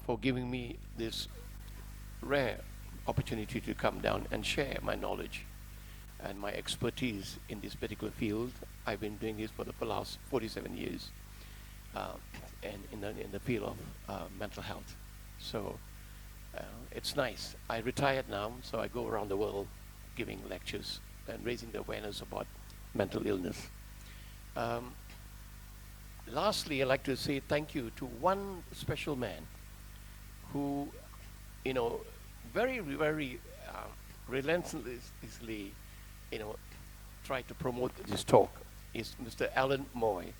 for giving me this rare opportunity to come down and share my knowledge and my expertise in this particular field. I've been doing this for the last 47 years, uh, and in the field of mental health. So uh, it's nice. I retired now, so I go around the world giving lectures and raising the awareness about mental illness. Um, Lastly, I'd like to say thank you to one special man who, you know, very relentlessly, you know, tried to promote this talk. Is Mr. Alan Moy.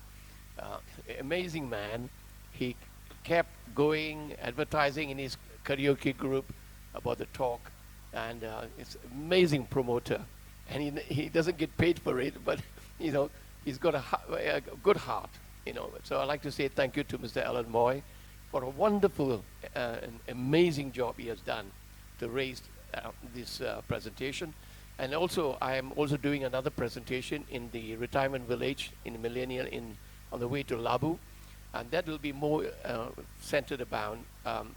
Uh, Amazing man. He kept going, advertising in his karaoke group about the talk, and it's amazing promoter. And he doesn't get paid for it, but you know he's got a good heart. You know, so I'd like to say thank you to Mr. Alan Moy for a wonderful and amazing job he has done to raise this presentation. And also, I am also doing another presentation in the retirement village in Millennial on the way to Labu. And that will be more centered about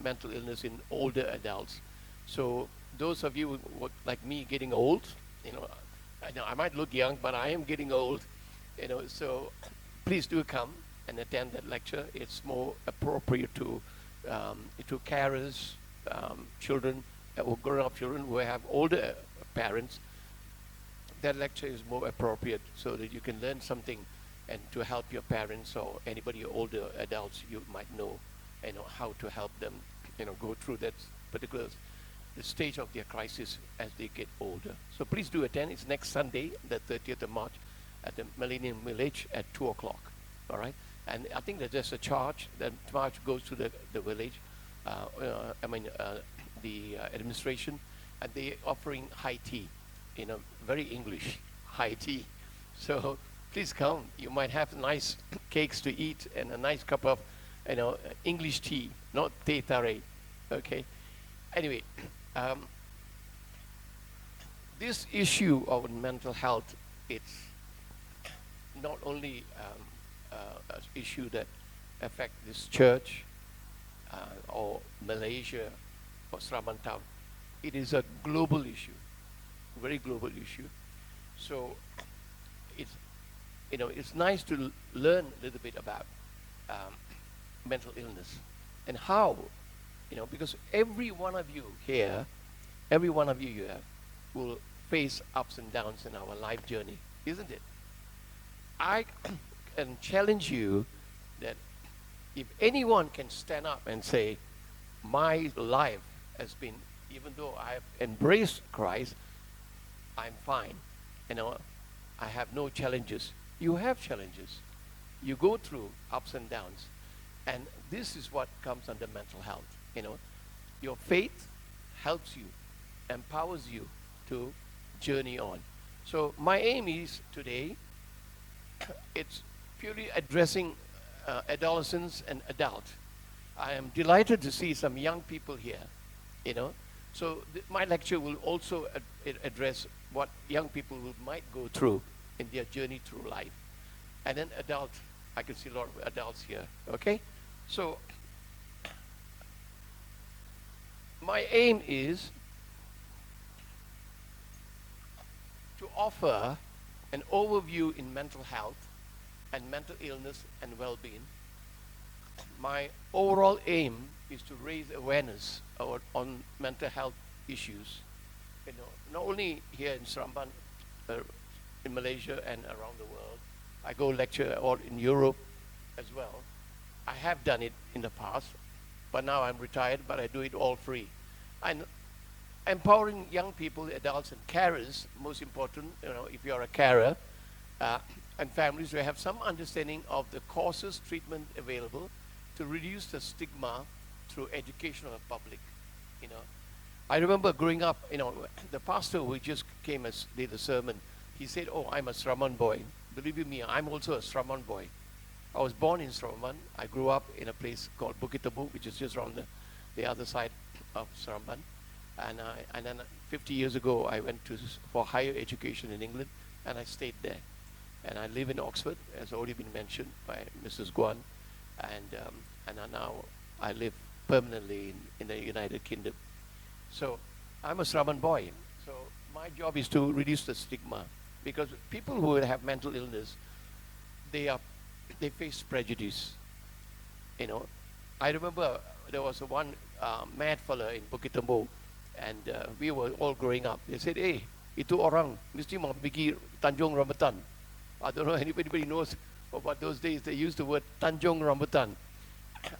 mental illness in older adults. So those of you who, like me, getting old, you know I might look young, but I am getting old, you know, so please do come and attend that lecture. It's more appropriate to carers, children, or grown-up children who have older parents. That lecture is more appropriate so that you can learn something and to help your parents or anybody older adults you might know, you know, how to help them, you know, go through that particular the stage of their crisis as they get older. So please do attend. It's next Sunday, the 30th of March, at the Millennium Village at 2 o'clock. All right? And I think that there's a charge. That charge goes to the village, the administration, and they're offering high tea, you know, very English, high tea. So please come. You might have nice cakes to eat and a nice cup of, you know, English tea, not teh tarik. Okay? Anyway, this issue of mental health, it's not only an issue that affect this church or Malaysia or Sraban Town. It is a global issue, very global issue. So it's, you know, it's nice to learn a little bit about mental illness and how, you know, because every one of you here will face ups and downs in our life journey, isn't it? I can challenge you that if anyone can stand up and say, my life has been, even though I have embraced Christ, I'm fine. You know, I have no challenges. You have challenges. You go through ups and downs. And this is what comes under mental health. You know, your faith helps you, empowers you to journey on. So my aim is today, it's purely addressing adolescents and adults. I am delighted to see some young people here, you know. So my lecture will also address what young people might go through in their journey through life. And then adult, I can see a lot of adults here, okay? So my aim is to offer an overview in mental health and mental illness and well-being. My overall aim is to raise awareness on mental health issues, you know, not only here in Seremban, in Malaysia and around the world. I go lecture all in Europe as well. I have done it in the past, but now I'm retired, but I do it all free. And empowering young people, adults, and carers, most important, you know, if you're a carer, and families who have some understanding of the causes, treatment available to reduce the stigma through education of the public, you know. I remember growing up, you know, the pastor who just came and did a sermon, he said, oh, I'm a Sraman boy. Believe you me, I'm also a Sraman boy. I was born in Sraman. I grew up in a place called Bukit Tebu, which is just around the other side of Sraman. And then 50 years ago, I went for higher education in England, and I stayed there. And I live in Oxford, as already been mentioned by Mrs. Guan. And now I live permanently in the United Kingdom. So I'm a Sraman boy. So my job is to reduce the stigma, because people who have mental illness, they are they face prejudice. You know, I remember there was a one mad fella in Bukit Tembo, and we were all growing up. They said, "Hey, itu orang mesti mau pergi Tanjung Rambutan." I don't know if anybody knows about those days. They used the word Tanjung Rambutan.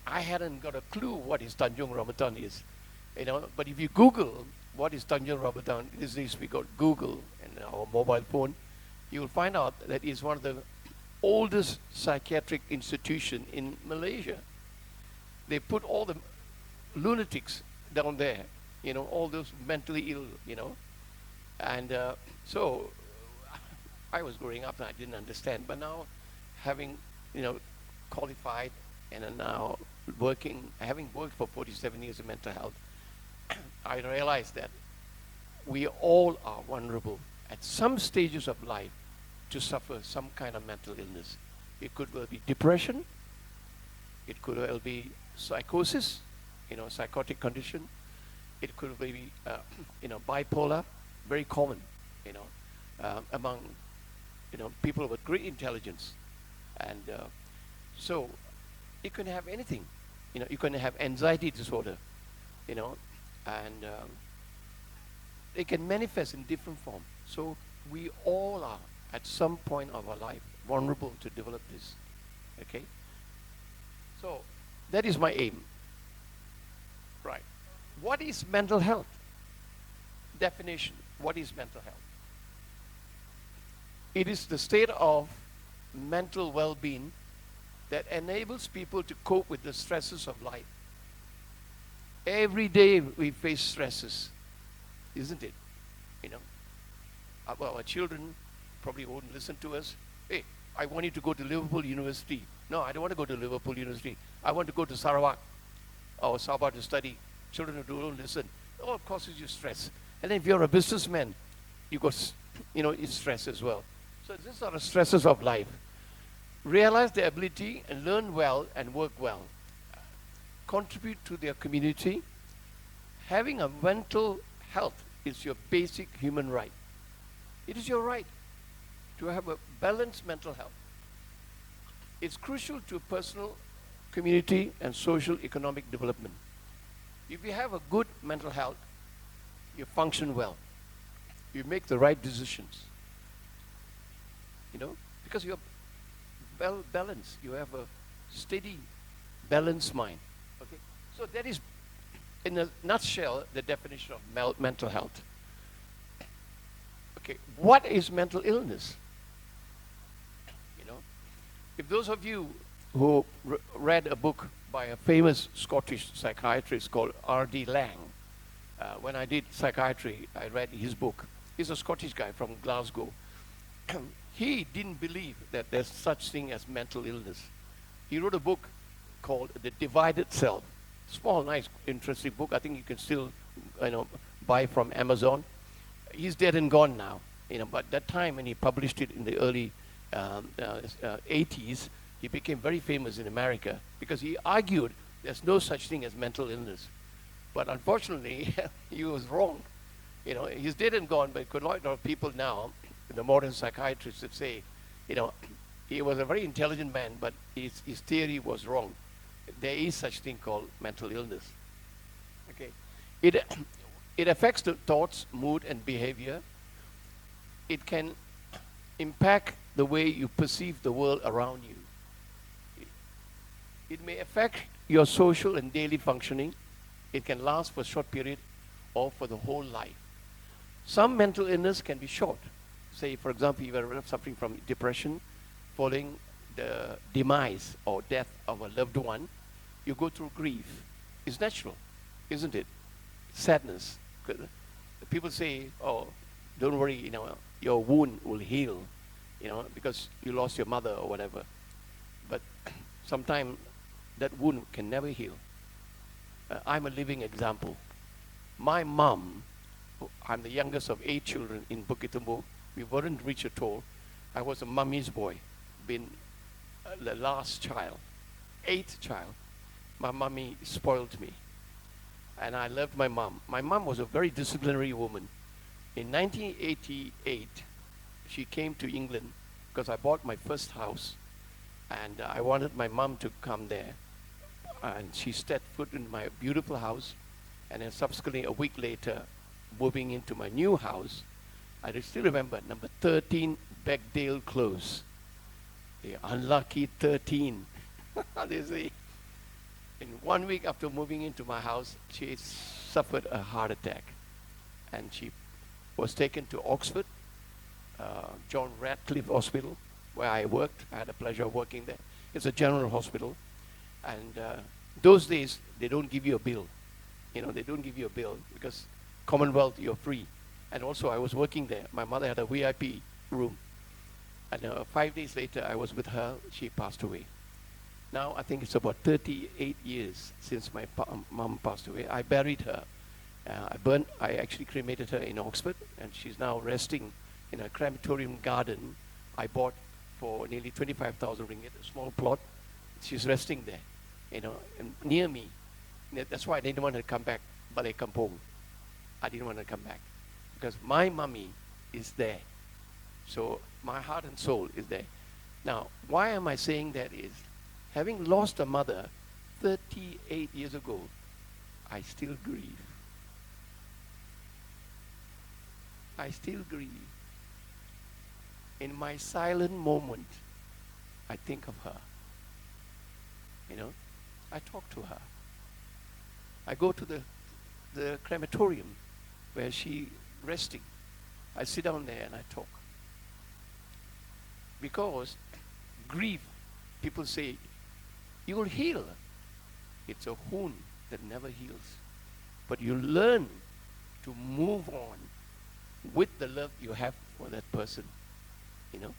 I hadn't got a clue what is Tanjung Rambutan is, you know. But if you Google what is Tanjung Rambutan, these days we got Google and our mobile phone, you will find out that it's one of the oldest psychiatric institution in Malaysia. They put all the lunatics down there, you know, all those mentally ill, you know. And so I was growing up and I didn't understand. But now, having, you know, qualified and now having worked for 47 years in mental health, I realized that we all are vulnerable at some stages of life to suffer some kind of mental illness. It could well be depression. It could well be psychosis, you know, psychotic condition. It could be, you know, bipolar, very common, you know, among, you know, people with great intelligence. And so it can have anything. You know, you can have anxiety disorder, you know, and it can manifest in different forms. So we all are, at some point of our life, vulnerable to develop this. Okay? So that is my aim. Right. What is mental health? Definition. What is mental health? It is the state of mental well-being that enables people to cope with the stresses of life. Every day we face stresses, isn't it? You know, our children probably won't listen to us. Hey, I want you to go to Liverpool University. No, I don't want to go to Liverpool University. I want to go to Sarawak or Sabah to study. Children who don't listen. All causes you stress. And then if you're a businessman, you got, you know, it's stress as well. So these are the stresses of life. Realize their ability and learn well and work well. Contribute to their community. Having a mental health is your basic human right. It is your right to have a balanced mental health. It's crucial to personal, community, and social economic development. If you have a good mental health, you function well. You make the right decisions. You know, because you're well balanced. You have a steady, balanced mind. Okay? So that is, in a nutshell, the definition of mental health. Okay, what is mental illness? You know, if those of you who read a book by a famous Scottish psychiatrist called R.D. Laing, when I did psychiatry, I read his book. He's a Scottish guy from Glasgow. He didn't believe that there's such thing as mental illness. He wrote a book called The Divided Self. Small, nice, interesting book. I think you can still, you know, buy from Amazon. He's dead and gone now, you know. But that time when he published it in the early 80s, he became very famous in America because he argued there's no such thing as mental illness. But unfortunately, he was wrong. You know, he's dead and gone, but a lot of people now, the modern psychiatrists would say, you know, he was a very intelligent man, but his theory was wrong. There is such thing called mental illness. Okay, it affects the thoughts, mood, and behavior. It can impact the way you perceive the world around you. It may affect your social and daily functioning. It can last for a short period or for the whole life. Some mental illness can be short. Say, for example, you are suffering from depression following the demise or death of a loved one. You go through grief. It's natural, isn't it? Sadness. People say, oh, don't worry, you know, your wound will heal, you know, because you lost your mother or whatever. But sometimes that wound can never heal. I'm a living example. My mom, I'm the youngest of 8 children in Bukit Tembo. We weren't rich at all. I was a mummy's boy, been the last child, 8th child. my mommy spoiled me. And I loved my mom. My mom was a very disciplinary woman. In 1988, she came to England because I bought my first house. And I wanted my mom to come there. And she stepped foot in my beautiful house. And then subsequently, a week later, moving into my new house, I still remember number 13 Beckdale Close. The unlucky 13. They say. In 1 week after moving into my house, she suffered a heart attack. And she was taken to Oxford, John Radcliffe Hospital, where I worked. I had the pleasure of working there. It's a general hospital. And those days, they don't give you a bill. You know, they don't give you a bill because Commonwealth, you're free. And also, I was working there. My mother had a VIP room. And 5 days later, I was with her. She passed away. Now, I think it's about 38 years since my mom passed away. I buried her. I actually cremated her in Oxford, and she's now resting in a crematorium garden I bought for nearly 25,000 ringgit, a small plot. She's resting there, you know, and near me. That's why I didn't want to come back, Balai Kampong. I didn't want to come back because my mummy is there. So my heart and soul is there. Now, why am I saying that is, having lost a mother 38 years ago, I still grieve. I still grieve. In my silent moment, I think of her. You know, I talk to her. I go to the crematorium where she's resting. I sit down there and I talk. Because grief, people say, you will heal. It's a wound that never heals. But you learn to move on with the love you have for that person. You know?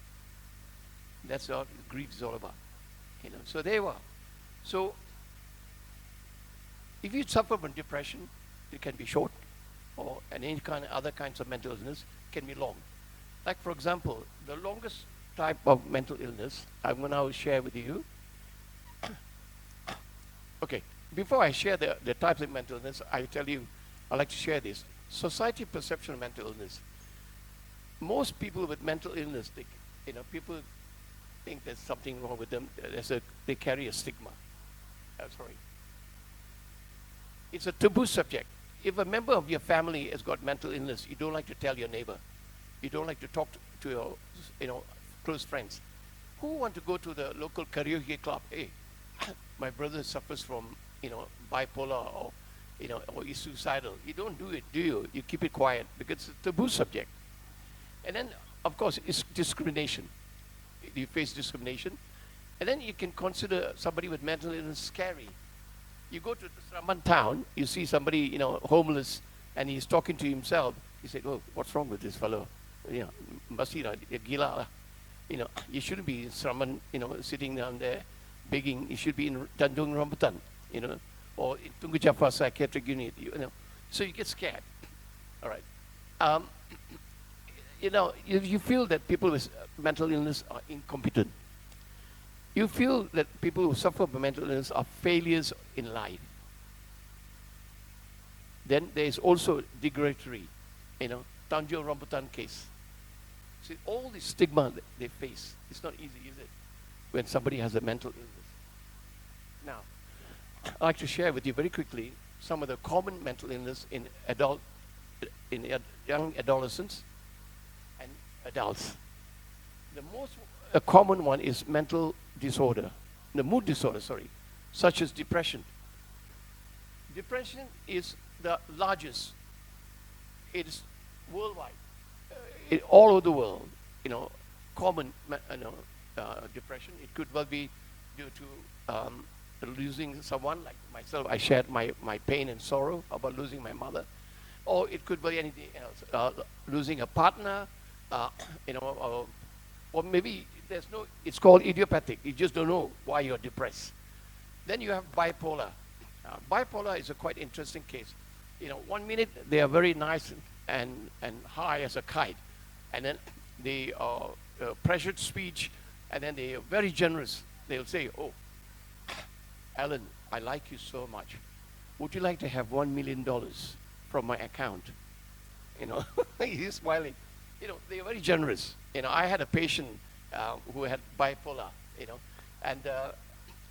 That's what grief is all about. You know? So there you are. So if you suffer from depression, it can be short, or any kind of other kinds of mental illness can be long. Like for example, the longest type of mental illness I'm going to now share with you. Okay, before I share the types of mental illness, I tell you, I'd like to share this. Society perception of mental illness. Most people with mental illness, people think there's something wrong with them. They carry a stigma. Sorry. It's a taboo subject. If a member of your family has got mental illness, you don't like to tell your neighbor. You don't like to talk to your, close friends. Who want to go to the local karaoke club? Hey, my brother suffers from, bipolar or is suicidal. You don't do it, do you? You keep it quiet because it's a taboo subject. And then, of course, it's discrimination. You face discrimination. And then you can consider somebody with mental illness scary. You go to the Sraman town, you see somebody, homeless, and he's talking to himself. You say, oh, what's wrong with this fellow? Masira, gila. You shouldn't be in Sraman, sitting down there begging. You should be in Tanjung Rambutan, or in Tunku Jaffa Psychiatric Unit, So you get scared. All right. You feel that people with mental illness are incompetent. You feel that people who suffer from mental illness are failures in life. Then there is also derogatory, Tanjung Rambutan case. See, all the stigma that they face, it's not easy, is it? When somebody has a mental illness. Now, I'd like to share with you very quickly some of the common mental illness in young adolescents and adults. The most common one is mental disorder, the mood disorder, such as depression. Depression is the largest. It is worldwide, all over the world. Common, depression. It could well be due to losing someone, like myself. I shared my pain and sorrow about losing my mother, or it could be anything else. Losing a partner, or maybe it's called idiopathic. You just don't know why you're depressed. Then you have bipolar. Bipolar is a quite interesting case. 1 minute they are very nice and high as a kite, and then they are pressured speech, and then they are very generous. They'll say, oh, Alan, I like you so much. Would you like to have $1 million from my account? You know, he's smiling. You know, they are very generous. You know, I had a patient who had bipolar, you know, and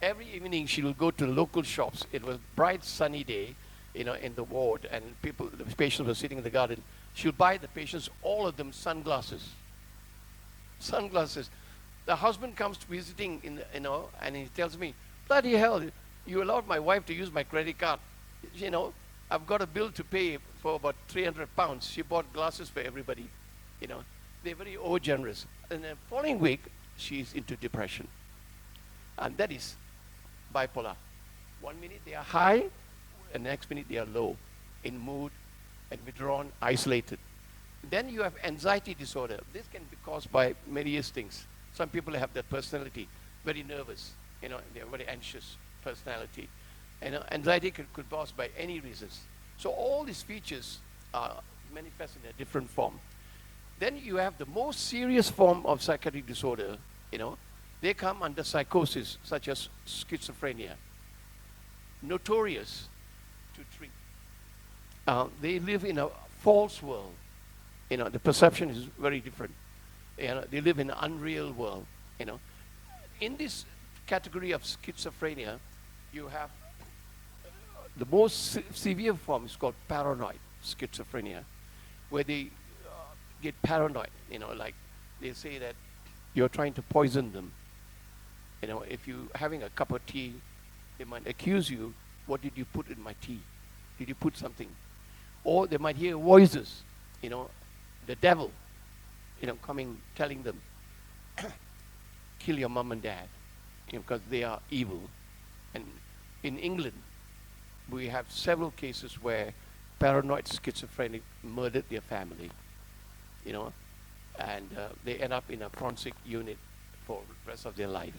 every evening she will go to local shops. It was bright sunny day, you know, in the ward, and the patients were sitting in the garden. She'll buy the patients, all of them, sunglasses. Sunglasses. The husband comes to visiting, you know, and he tells me, bloody hell, you allowed my wife to use my credit card. You know, I've got a bill to pay for about 300 pounds. She bought glasses for everybody. You know, they're very over generous. And the following week, she's into depression. And that is bipolar. 1 minute they are high, and the next minute they are low, in mood, and withdrawn, isolated. Then you have anxiety disorder. This can be caused by various things. Some people have that personality, very nervous, you know, they're very anxious personality. And anxiety could be caused by any reasons. So all these features are manifest in a different form. Then you have the most serious form of psychiatric disorder, you know, they come under psychosis, such as schizophrenia. Notorious to treat. They live in a false world. You know, the perception is very different. You know, they live in an unreal world. You know, in this category of schizophrenia, you have the most severe form is called paranoid schizophrenia, where they get paranoid. You know, like they say that you're trying to poison them. You know, if you're having a cup of tea, they might accuse you, what did you put in my tea? Did you put something? Or they might hear voices, you know, the devil, you know, coming, telling them, kill your mom and dad, you know, because they are evil. And in England, we have several cases where paranoid schizophrenic murdered their family, you know, and they end up in a forensic unit for the rest of their life.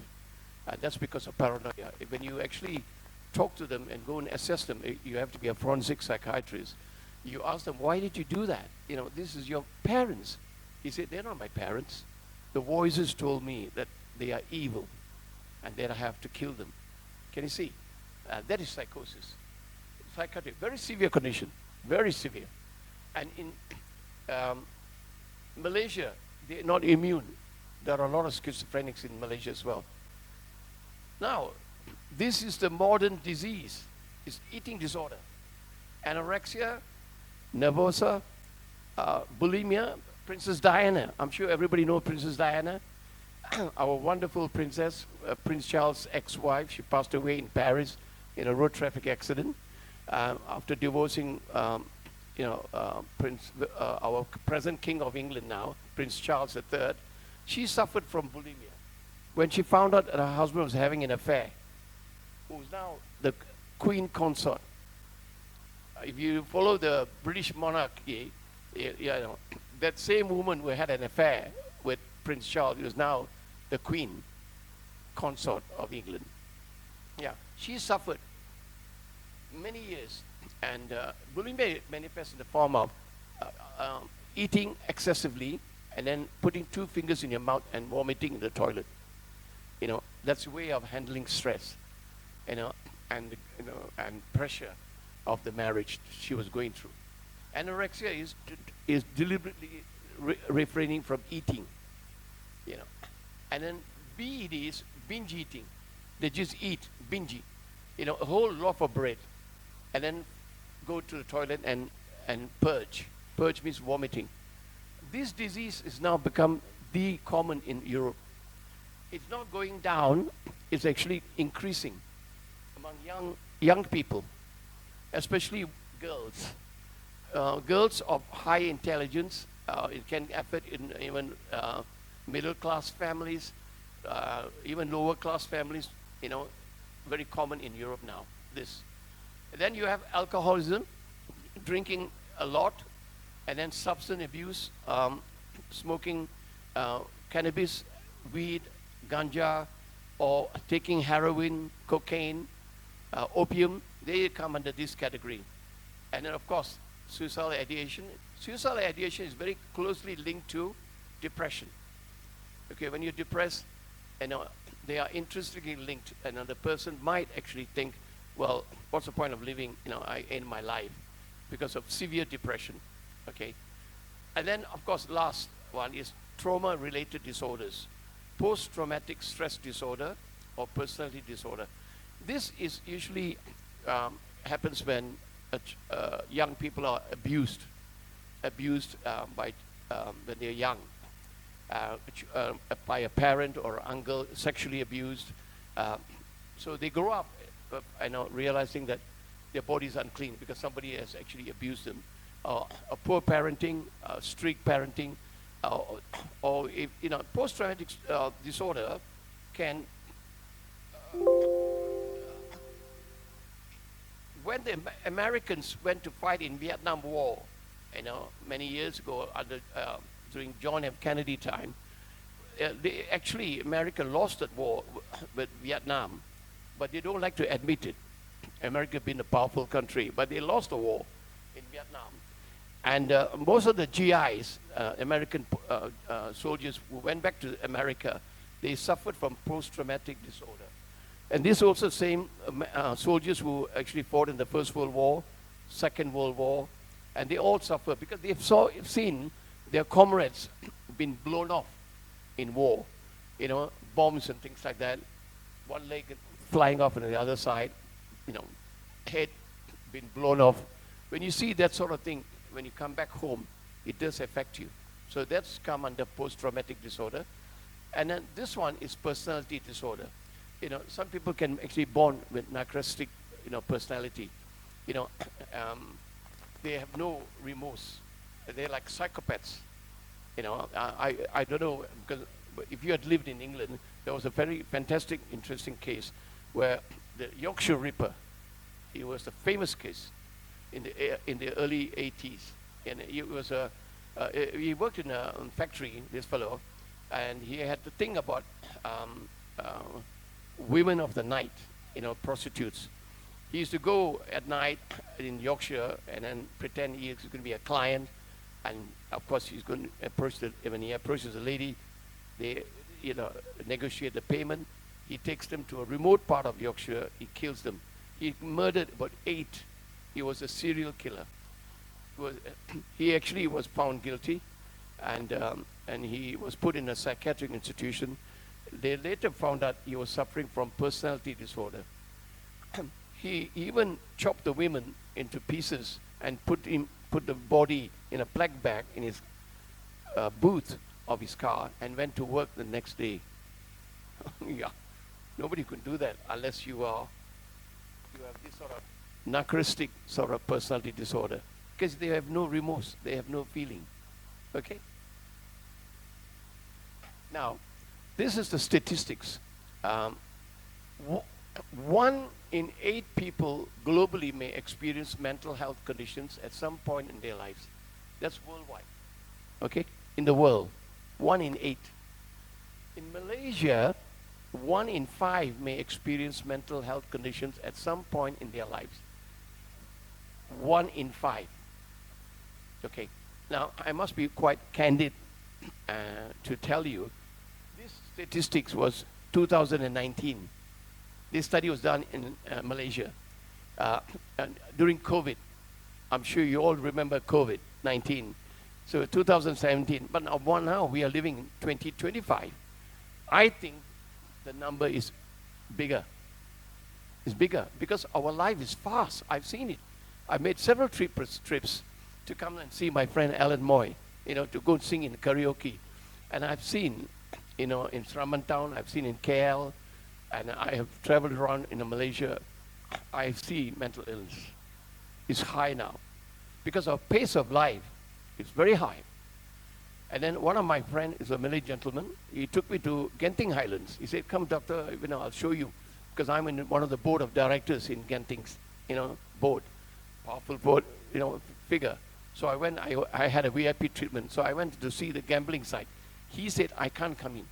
That's because of paranoia. When you actually talk to them and go and assess them, you have to be a forensic psychiatrist. You ask them, why did you do that? You know, this is your parents. He said, they're not my parents. The voices told me that they are evil and that I have to kill them. Can you see? That is psychosis. Psychiatric, very severe condition, very severe. And in Malaysia, they're not immune. There are a lot of schizophrenics in Malaysia as well. Now, this is the modern disease. It's eating disorder. Anorexia, nervosa, bulimia, Princess Diana. I'm sure everybody knows Princess Diana. Our wonderful princess, Prince Charles' ex-wife. She passed away in Paris in a road traffic accident after divorcing, our present King of England now, Prince Charles III. She suffered from bulimia. When she found out that her husband was having an affair, who's now the Queen Consort. If you follow the British monarchy, you know, that same woman who had an affair with Prince Charles is now the Queen Consort of England. Yeah, she suffered many years, and bulimia manifests in the form of eating excessively and then putting 2 fingers in your mouth and vomiting in the toilet. You know, that's a way of handling stress, you know, and pressure of the marriage she was going through. Anorexia is deliberately refraining from eating, you know. And then BED is binge eating. They just eat, binge, you know, a whole loaf of bread, and then go to the toilet and purge. Purge means vomiting. This disease is now become the common in Europe. It's not going down, it's actually increasing among young people, especially girls. Girls of high intelligence, it can affect in even middle class families, even lower class families, you know, very common in Europe now, this. And then you have alcoholism, drinking a lot, and then substance abuse, smoking cannabis, weed, ganja, or taking heroin, cocaine, opium. They come under this category. And then, of course, suicidal ideation. Suicidal ideation is very closely linked to depression. Okay, when you're depressed, you know, they are intrinsically linked, and the person might actually think well, what's the point of living, I end my life because of severe depression, okay? And then, of course, last one is trauma-related disorders, post-traumatic stress disorder or personality disorder. This is usually happens when young people are abused by when they're young, by a parent or uncle, sexually abused. Uh, so they grow up, realizing that their body is unclean because somebody has actually abused them. A poor parenting, strict parenting, or if, post-traumatic disorder can, when the Americans went to fight in Vietnam War, many years ago during John F. Kennedy time, America lost that war with Vietnam, but they don't like to admit it. America being a powerful country, but they lost the war in Vietnam. And most of the GIs, American soldiers who went back to America, they suffered from post-traumatic disorder. And these also same soldiers who actually fought in the First World War, Second World War, and they all suffer because they've seen their comrades been blown off in war, bombs and things like that. One leg flying off on the other side, head been blown off. When you see that sort of thing, when you come back home, it does affect you. So that's come under post-traumatic disorder. And then this one is personality disorder. Some people can actually born with narcissistic, personality. They have no remorse. They're like psychopaths. I don't know, because if you had lived in England, there was a very fantastic, interesting case where the Yorkshire Ripper, it was a famous case in the early 80s. And he worked in a factory, this fellow, and he had to think about women of the night, prostitutes. He used to go at night in Yorkshire and then pretend he's going to be a client. And of course, he's going to approach when he approaches a lady, they, negotiate the payment. He takes them to a remote part of Yorkshire. He kills them. He murdered about 8. He was a serial killer. He actually was found guilty, and he was put in a psychiatric institution. They later found out he was suffering from personality disorder. He even chopped the women into pieces and put the body in a black bag in his booth of his car and went to work the next day. Yeah, nobody could do that unless you have this sort of narcissistic sort of personality disorder, because they have no remorse, they have no feeling. Okay. Now, this is the statistics. 1 in 8 people globally may experience mental health conditions at some point in their lives. That's worldwide. Okay? In the world, 1 in 8. In Malaysia, 1 in 5 may experience mental health conditions at some point in their lives. 1 in 5. Okay. Now, I must be quite candid to tell you, this statistics was 2019. This study was done in Malaysia during COVID. I'm sure you all remember COVID-19. So 2017, but now we are living in 2025. I think the number is bigger. It's bigger because our life is fast. I've seen it. I've made several trips to come and see my friend Alan Moy, to go and sing in karaoke. And I've seen, in Sraman Town, I've seen in KL, and I have traveled around in Malaysia. I see mental illness is high now because our pace of life is very high. And then one of my friends is a Malay gentleman. He took me to Genting Highlands. He said, "Come, doctor, I'll show you," because I'm in one of the board of directors in Genting's, board, powerful board, figure. So I went. I had a VIP treatment. So I went to see the gambling side. He said, "I can't come in.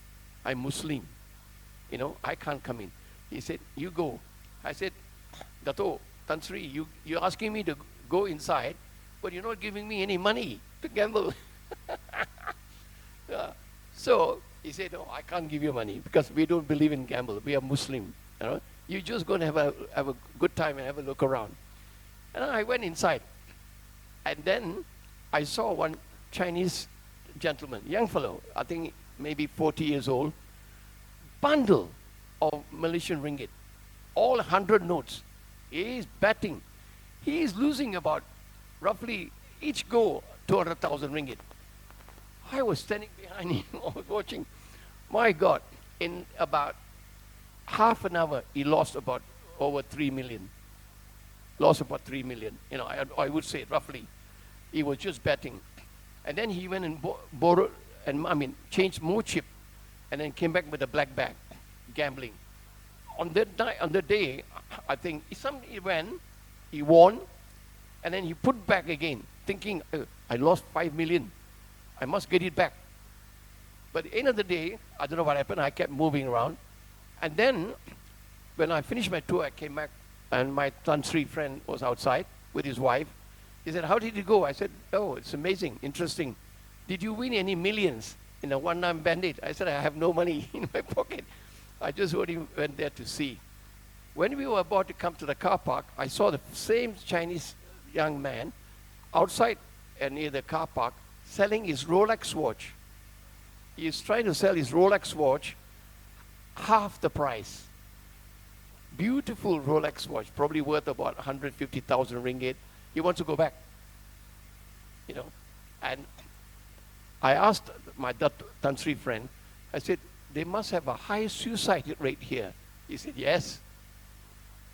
I'm Muslim. I can't come in." He said, "You go." I said, "Dato, Tan Sri, you're asking me to go inside, but you're not giving me any money to gamble." So he said, "No, I can't give you money because we don't believe in gamble. We are Muslim. You're just going to have a good time and have a look around. And I went inside. And then I saw one Chinese gentleman, young fellow, I think maybe 40 years old, bundle of Malaysian ringgit, all 100 notes. He is betting. He is losing about roughly each go 200,000 ringgit. I was standing behind him, I was watching. My God, in about half an hour, he lost about over 3 million. Lost about 3 million. You know, I would say roughly. He was just betting. And then he went and borrowed, and changed more chip, and then came back with a black bag, gambling. On that night, on the day, I think he went, he won, and then he put back again, thinking, I lost 5 million. I must get it back. But at the end of the day, I don't know what happened. I kept moving around. And then, when I finished my tour, I came back, and my Tan Sri friend was outside with his wife. He said, how did it go? I said, oh, it's amazing, interesting. Did you win any millions in a one-time bandit? I said, I have no money in my pocket. I just went there to see. When we were about to come to the car park, I saw the same Chinese young man outside and near the car park selling his Rolex watch. He is trying to sell his Rolex watch half the price. Beautiful Rolex watch, probably worth about 150,000 ringgit. He wants to go back, you know. And I asked my Tan Sri friend, I said, they must have a high suicide rate here. He said, yes.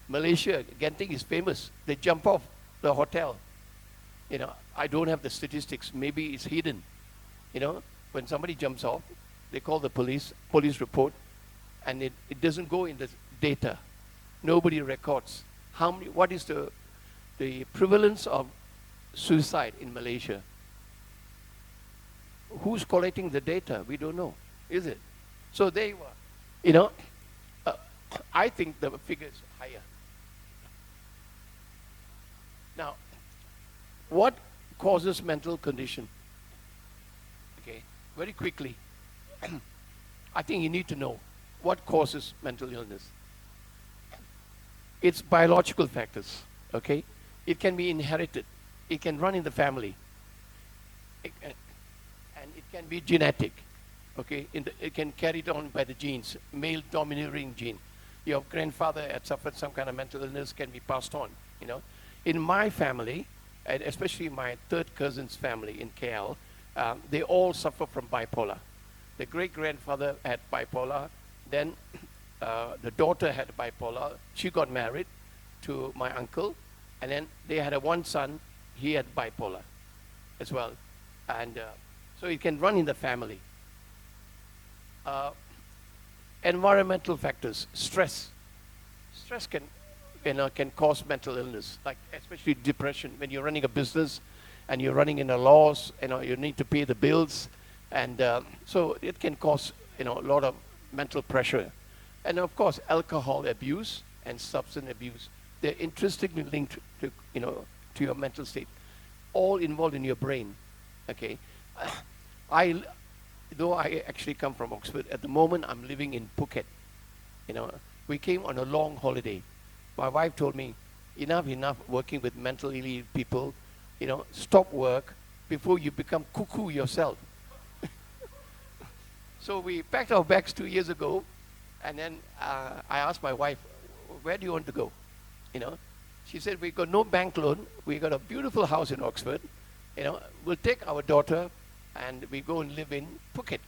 Malaysia, Genting is famous. They jump off the hotel. You know, I don't have the statistics. Maybe it's hidden. You know, when somebody jumps off, they call the police report, and it doesn't go in the data. Nobody records. What is the prevalence of suicide in Malaysia? Who's collecting the data? We don't know, is it? So they were, you know, I think the figure is higher. Now, what causes mental condition? Okay, very quickly. I think you need to know what causes mental illness. It's biological factors, okay? It can be inherited. It can run in the family. And it can be genetic, okay? It can carry it on by the genes, male domineering gene. Your grandfather had suffered some kind of mental illness, can be passed on, you know? In my family, and especially my third cousin's family in KL, they all suffer from bipolar. The great-grandfather had bipolar, then the daughter had bipolar. She got married to my uncle, and then they had one son, he had bipolar as well. And so it can run in the family. Environmental factors, stress. Stress can cause mental illness, like especially depression. When you're running a business and you're running in a loss, you need to pay the bills, and so it can cause a lot of mental pressure. And of course, alcohol abuse and substance abuse, they're interestingly linked to your mental state, all involved in your brain. Okay, though I actually come from Oxford, at the moment I'm living in Phuket. We came on a long holiday. My wife told me, enough working with mentally ill people. Stop work before you become cuckoo yourself. So we packed our bags 2 years ago, and then I asked my wife, where do you want to go? She said, we got no bank loan. We got a beautiful house in Oxford. We'll take our daughter and we go and live in Phuket.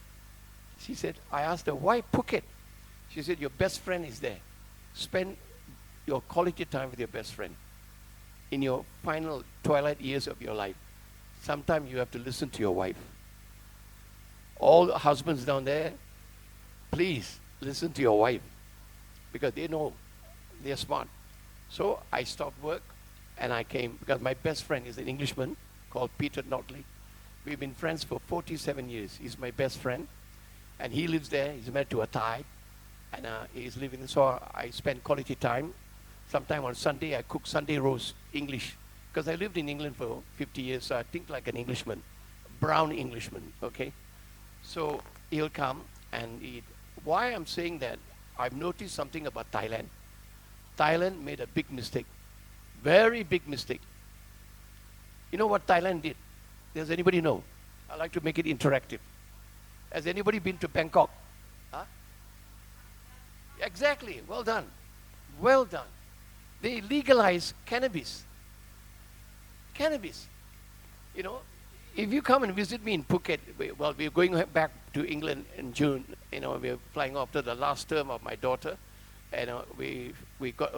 She said, I asked her, why Phuket? She said, your best friend is there. Spend your quality time with your best friend in your final twilight years of your life. Sometimes you have to listen to your wife. All the husbands down there, please listen to your wife, because they know, they're smart. So I stopped work and I came, because my best friend is an Englishman called Peter Notley. We've been friends for 47 years. He's my best friend, and he lives there. He's married to a Thai, and he's living. So I spend quality time. Sometime on Sunday, I cook Sunday roast English, because I lived in England for 50 years, so I think like an Englishman, brown Englishman, okay? So he'll come and eat. Why I'm saying that, I've noticed something about Thailand. Thailand made a big mistake. Very big mistake. You know what Thailand did? Does anybody know? I like to make it interactive. Has anybody been to Bangkok? Huh? Exactly. Well done. Well done. They legalized cannabis. Cannabis. You know, if you come and visit me in Phuket, well, we're going back to England in June. You know, we're flying after the last term of my daughter, and we got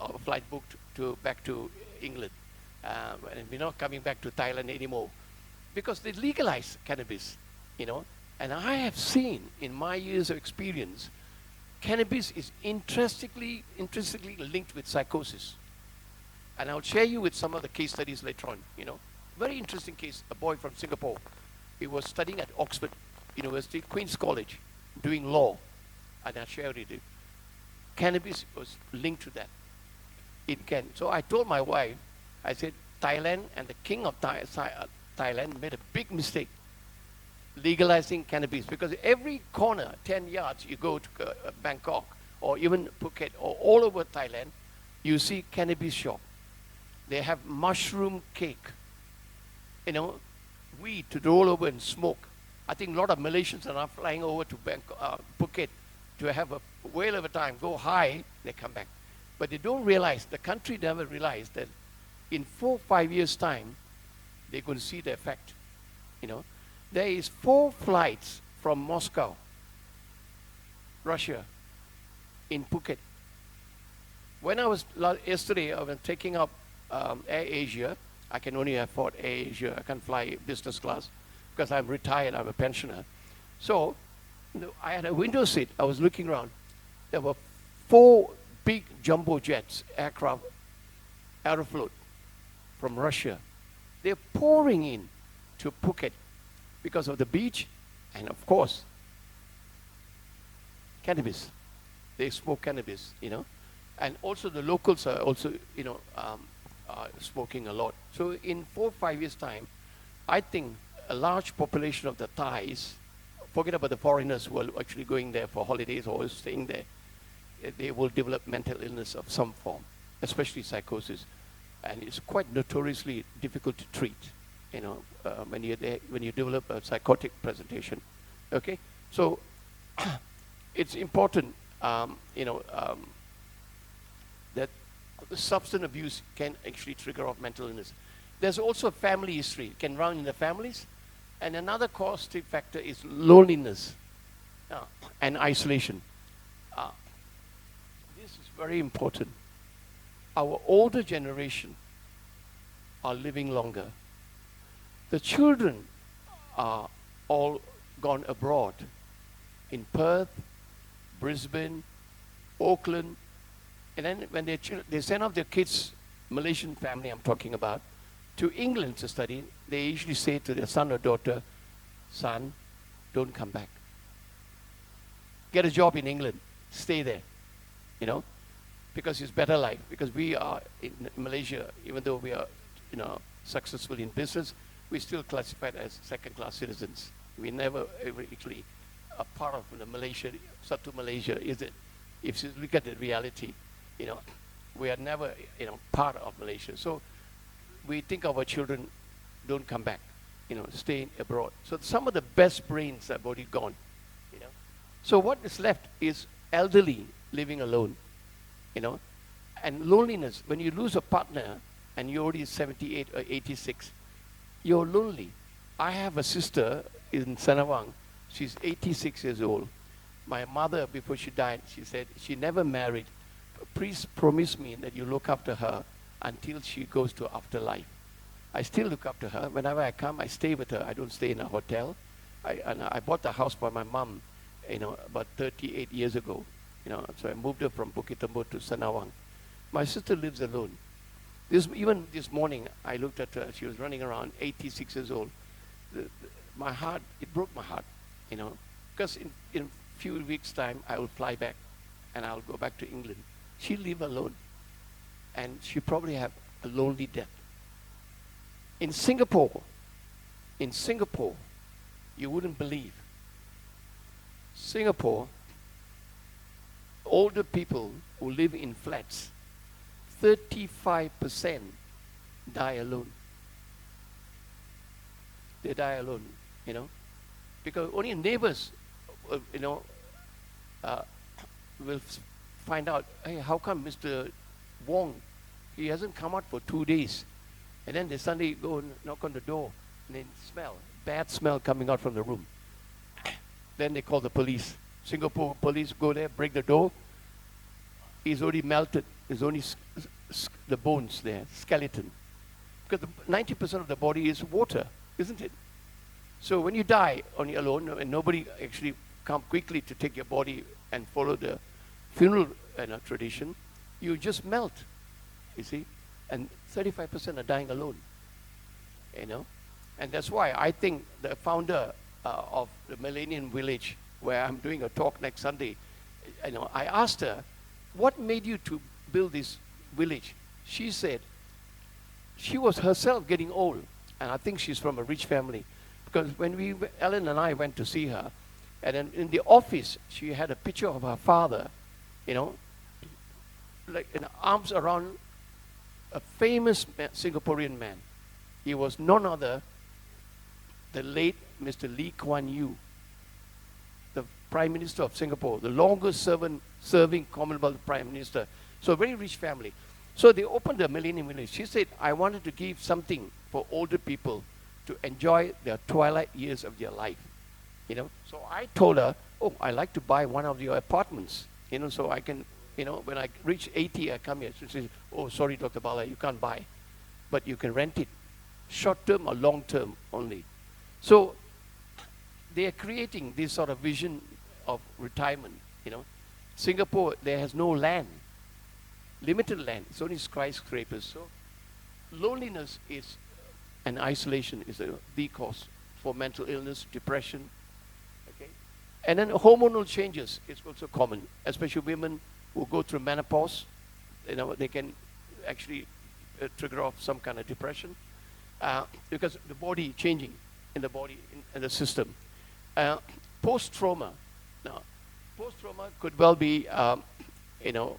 a flight booked to back to England, and we're not coming back to Thailand anymore, because they legalized cannabis. You know, and I have seen in my years of experience, cannabis is intrinsically linked with psychosis. And I'll share you with some of the case studies later on, you know. Very interesting case, a boy from Singapore. He was studying at Oxford University, Queen's College, doing law. And I'll share it with you. Cannabis was linked to that. It can. So I told my wife, I said, Thailand and the king of Thailand made a big mistake legalizing cannabis, because every corner, 10 yards, you go to Bangkok or even Phuket or all over Thailand, you see cannabis shop. They have mushroom cake, you know, weed to roll over and smoke. I think a lot of Malaysians are now flying over to Phuket to have a whale of a time, go high, they come back. But they don't realize, the country never realized that in 4 or 5 years' time, they're going to see the effect, you know. There is 4 flights from Moscow, Russia, in Phuket. When I was yesterday, I was taking up Air Asia. I can only afford Air Asia. I can't fly business class because I'm retired. I'm a pensioner. So I had a window seat. I was looking around. There were 4 big jumbo jets, aircraft, Aeroflot from Russia. They're pouring in to Phuket because of the beach and, of course, cannabis. They smoke cannabis, you know. And also the locals are also, you know, smoking a lot. So in 4 or 5 years' time, I think a large population of the Thais, forget about the foreigners who are actually going there for holidays or staying there, they will develop mental illness of some form, especially psychosis. And it's quite notoriously difficult to treat, you know, when you develop a psychotic presentation. Okay? So it's important, you know, that substance abuse can actually trigger off mental illness. There's also family history. It can run in the families. And another causative factor is loneliness and isolation. This is very important. Our older generation are living longer. The children are all gone abroad in Perth, Brisbane, Auckland. And then when they send off their kids, Malaysian family I'm talking about, to England to study, they usually say to their son or daughter, son, don't come back. Get a job in England, stay there, you know, because it's better life. Because we are in Malaysia, even though we are, you know, successful in business, we're still classified as second-class citizens. We never actually a part of the Malaysia, Satu Malaysia, is it? If you look at the reality, you know, we are never, you know, part of Malaysia. So we think our children don't come back, you know, stay abroad. So some of the best brains have already gone, you know. So what is left is elderly living alone, you know, and loneliness. When you lose a partner and you're already 78 or 86, you're lonely. I have a sister in Senawang. She's 86 years old. My mother, before she died, she said she never married. Please promise me that you look after her until she goes to afterlife. I still look after her. Whenever I come, I stay with her. I don't stay in a hotel. I bought the house for my mom, you know, about 38 years ago. You know, so I moved her from Bukit Tembur to Senawang. My sister lives alone. Even this morning, I looked at her. She was running around, 86 years old. My heart, it broke my heart, you know, because in a few weeks' time, I will fly back and I'll go back to England. She live alone, and she probably have a lonely death. In Singapore, you wouldn't believe. Singapore, older people who live in flats, 35% die alone. They die alone, you know, because only neighbors, you know, uh, will find out, hey, how come Mr. Wong, he hasn't come out for 2 days? And then they suddenly go and knock on the door, and they smell, bad smell coming out from the room. Then they call the police. Singapore police go there, break the door. He's already melted. There's only the bones there, skeleton. Because 90% of the body is water, isn't it? So when you die on your alone, and nobody actually come quickly to take your body and follow the funeral tradition, you just melt, you see? And 35% are dying alone, you know? And that's why I think the founder of the Millennium Village, where I'm doing a talk next Sunday, you know, I asked her, what made you to build this village? She said, she was herself getting old, and I think she's from a rich family. Because when Ellen and I went to see her, and then in the office, she had a picture of her father, you know, like in arms around a famous Singaporean man. He was none other the late Mr. Lee Kuan Yew, the Prime Minister of Singapore, the longest serving Commonwealth Prime Minister. So a very rich family. So they opened the Millennium Village. She said, I wanted to give something for older people to enjoy their twilight years of their life. You know, so I told her, oh, I like to buy one of your apartments, you know, so I can, you know, when I reach 80, I come here. She says, oh, sorry, Dr. Bala, you can't buy, but you can rent it, short term or long term only. So they are creating this sort of vision of retirement, you know. Singapore, there has no land, limited land. It's only skyscrapers. So loneliness is, and isolation is the cause for mental illness, depression, okay? And then hormonal changes is also common, especially women who go through menopause. You know, they can actually trigger off some kind of depression because the body changing in the body, in the system. Post-trauma. Now, post-trauma could well be, you know,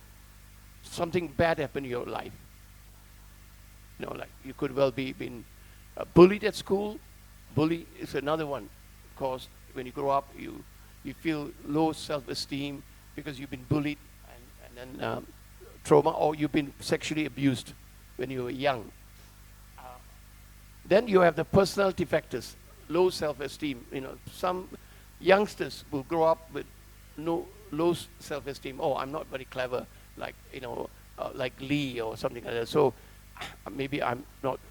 something bad happened in your life. You know, like you could well be been bullied at school. Bully is another one, because when you grow up, you feel low self-esteem because you've been bullied, and then trauma, or you've been sexually abused when you were young. Then you have the personality factors, low self-esteem. You know, some youngsters will grow up with low self-esteem. Oh, I'm not very clever, like, you know, like Lee or something like that. So maybe I'm not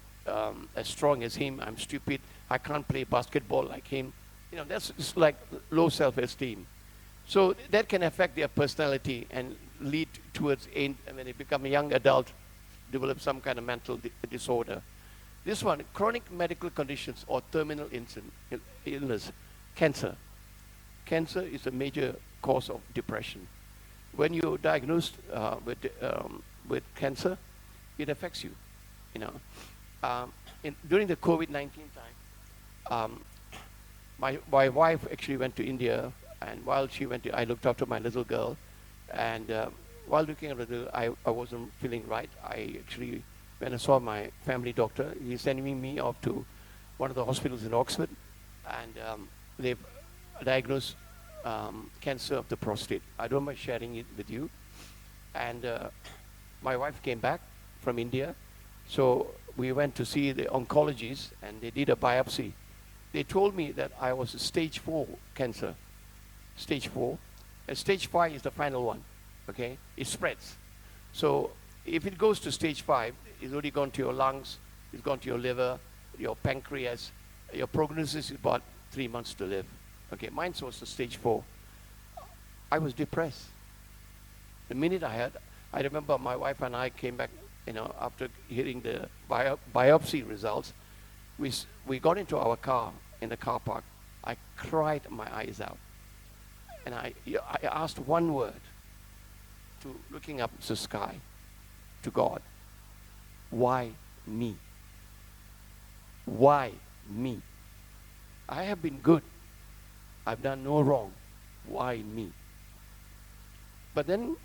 as strong as him. I'm stupid. I can't play basketball like him. You know, that's just like low self-esteem. So that can affect their personality and lead towards, when they become a young adult, develop some kind of mental disorder. This one, chronic medical conditions or terminal illness, cancer. Cancer is a major cause of depression. When you're diagnosed with cancer, it affects you. You know, during the COVID-19 time, my wife actually went to India, and while she went, I looked after my little girl, and while looking at her, I wasn't feeling right. I actually, when I saw my family doctor, he's sending me off to one of the hospitals in Oxford, and they've diagnosed cancer of the prostate. I don't mind sharing it with you. And my wife came back from India, so we went to see the oncologist, and they did a biopsy. They told me that I was stage 4 cancer, stage 4, and stage 5 is the final one, okay? It spreads. So if it goes to stage 5, it's already gone to your lungs, it's gone to your liver, your pancreas. Your prognosis is about 3 months to live. Okay, mine was the stage 4. I was depressed. The minute I remember my wife and I came back, you know, after hearing the biopsy results, we got into our car in the car park. I cried my eyes out. And I asked one word, to looking up to the sky, to God. Why me? Why me? I have been good. I've done no wrong. Why me? But then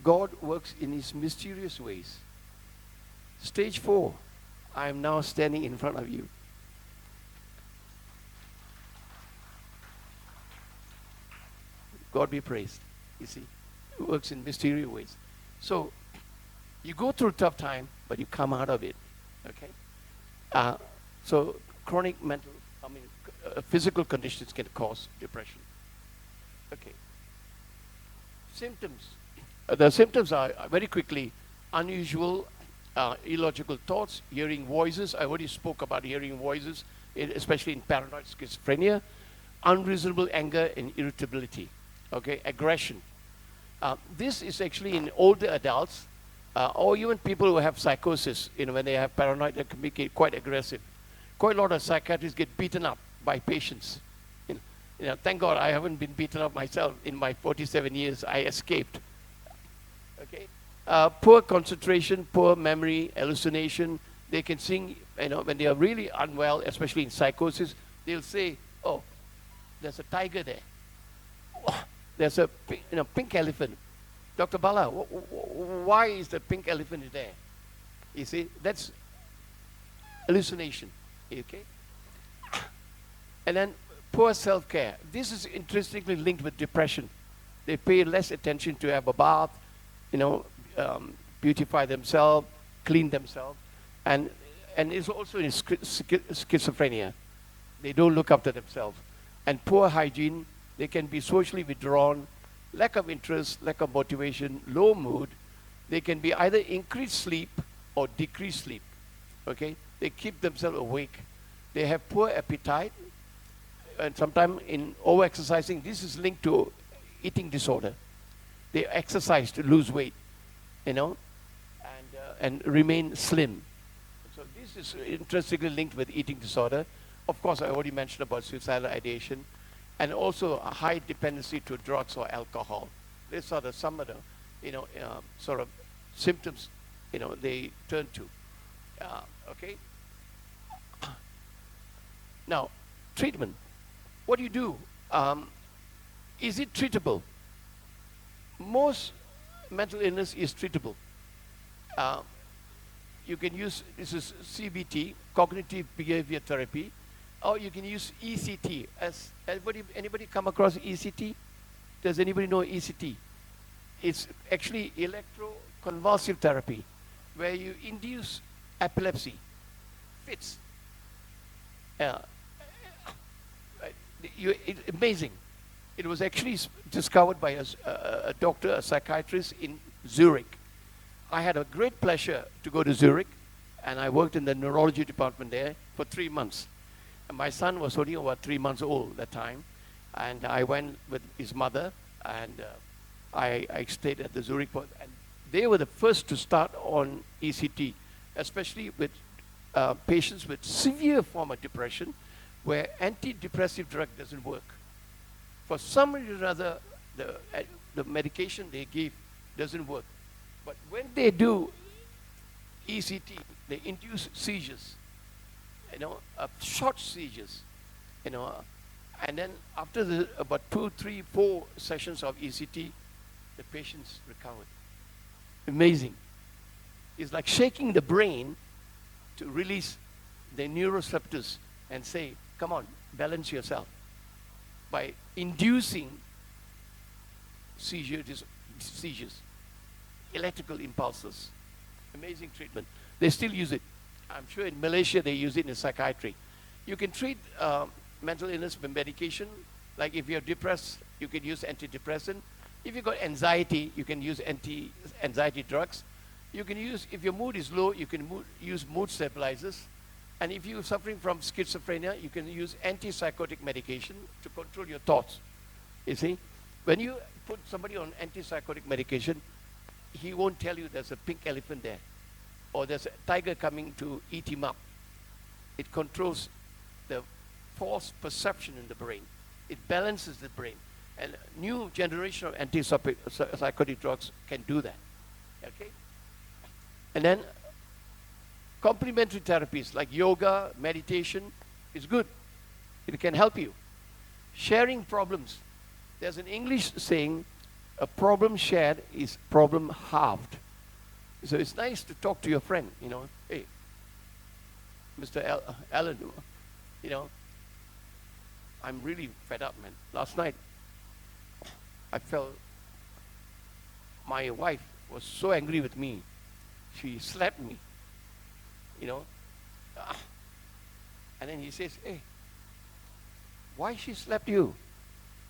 God works in his mysterious ways. Stage 4, I am now standing in front of you. God be praised. You see, it works in mysterious ways. So you go through a tough time, but you come out of it. Okay. So chronic physical conditions can cause depression. Okay. Symptoms. The symptoms are very quickly unusual, illogical thoughts, hearing voices. I already spoke about hearing voices, especially in paranoid schizophrenia. Unreasonable anger and irritability. Okay, aggression. This is actually in older adults, or even people who have psychosis. When they have paranoid, they can be quite aggressive. Quite a lot of psychiatrists get beaten up by patients. Thank God I haven't been beaten up myself. In my 47 years, I escaped. Okay, poor concentration, poor memory, hallucination. They can sing. When they are really unwell, especially in psychosis, they'll say, "Oh, there's a tiger there. Oh, there's a pink elephant. Dr. Bala, why is the pink elephant there?" You see, that's hallucination. Okay? And then poor self-care. This is interestingly linked with depression. They pay less attention to have a bath, beautify themselves, clean themselves. And it's also in schizophrenia. They don't look after themselves. And poor hygiene. They can be socially withdrawn, lack of interest, lack of motivation, low mood. They can be either increased sleep or decreased sleep. Okay? They keep themselves awake. They have poor appetite. And sometimes in over-exercising, this is linked to eating disorder. They exercise to lose weight, and remain slim. So this is interestingly linked with eating disorder. Of course, I already mentioned about suicidal ideation. And also a high dependency to drugs or alcohol. These are some of the, sort of symptoms, they turn to. Okay. Now, treatment. What do you do? Is it treatable? Most mental illness is treatable. You can use, this is CBT, cognitive behavior therapy. Or you can use ECT. Anybody come across ECT? Does anybody know ECT? It's actually electroconvulsive therapy, where you induce epilepsy, fits. It's amazing. It was actually discovered by a doctor, a psychiatrist in Zurich. I had a great pleasure to go to Zurich, and I worked in the neurology department there for 3 months. My son was only about 3 months old at that time, and I went with his mother, and I stayed at the Zurich port, and they were the first to start on ECT, especially with patients with severe form of depression, where antidepressive drug doesn't work. For some reason or other, the medication they give doesn't work. But when they do ECT, they induce seizures. Short seizures, and then after about 2, 3, 4 sessions of ECT, the patients recovered. Amazing. It's like shaking the brain to release the neuroreceptors and say, come on, balance yourself, by inducing seizures, electrical impulses. Amazing treatment. They still use it. I'm sure in Malaysia they use it in psychiatry. You can treat mental illness with medication. Like if you're depressed, you can use antidepressant. If you've got anxiety, you can use anti-anxiety drugs. You can use, if your mood is low, you can use mood stabilizers. And if you're suffering from schizophrenia, you can use antipsychotic medication to control your thoughts. You see? When you put somebody on antipsychotic medication, he won't tell you there's a pink elephant there, or there's a tiger coming to eat him up. It controls the false perception in the brain. It balances the brain. And a new generation of antipsychotic drugs can do that. Okay? And then complementary therapies like yoga, meditation is good. It can help you. Sharing problems. There's an English saying, A problem shared is problem halved. So it's nice to talk to your friend, hey, Mr. Alan, you know, I'm really fed up, man. Last night, I felt my wife was so angry with me. She slapped me, you know. Ah. And then he says, hey, why she slapped you?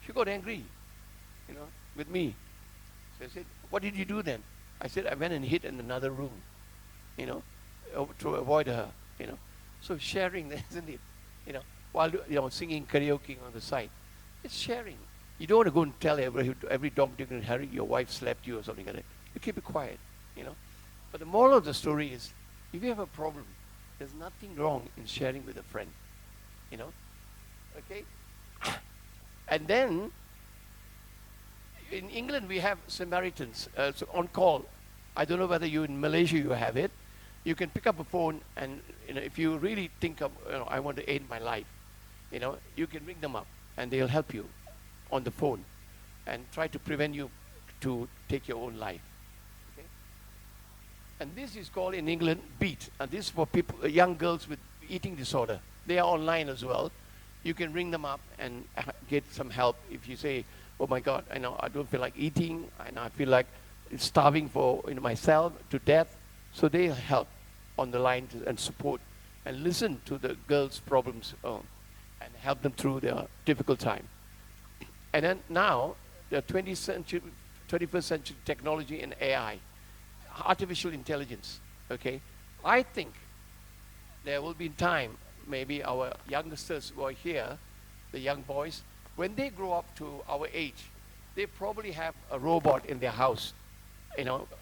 She got angry, with me. So I said, what did you do then? I said, I went and hid in another room, to avoid her, So sharing, isn't it? While singing karaoke on the side. It's sharing. You don't want to go and tell every dog, dick, and Harry your wife slapped you or something like that. You keep it quiet, But the moral of the story is, if you have a problem, there's nothing wrong in sharing with a friend, Okay? And then, in England, we have Samaritans so on call. I don't know whether you in Malaysia you have it. You can pick up a phone and if you really think of I want to end my life, you can ring them up and they'll help you on the phone and try to prevent you to take your own life. Okay? And this is called in England BEAT, and this is for people, young girls with eating disorder. They are online as well. You can ring them up and get some help if you say, oh my God, I don't feel like eating, and I feel like starving for myself to death. So they help on the line and support and listen to the girls' problems and help them through their difficult time. And then now, the 21st century technology and AI, artificial intelligence, okay? I think there will be time, maybe our youngsters who are here, the young boys, when they grow up to our age, they probably have a robot in their house,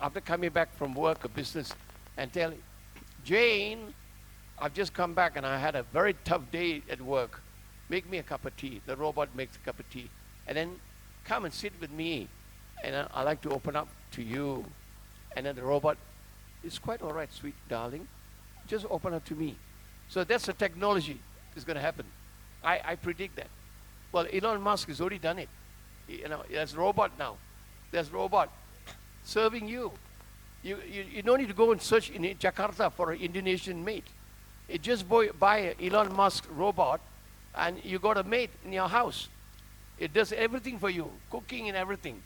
after coming back from work or business and tell, Jane, I've just come back and I had a very tough day at work. Make me a cup of tea. The robot makes a cup of tea. And then come and sit with me. And I like to open up to you. And then the robot, it's quite all right, sweet darling. Just open up to me. So that's the technology that's going to happen. I predict that. Well, Elon Musk has already done it. There's robot now. There's robot serving you. You don't need to go and search in Jakarta for an Indonesian mate. You just buy an Elon Musk robot and you got a mate in your house. It does everything for you, cooking and everything.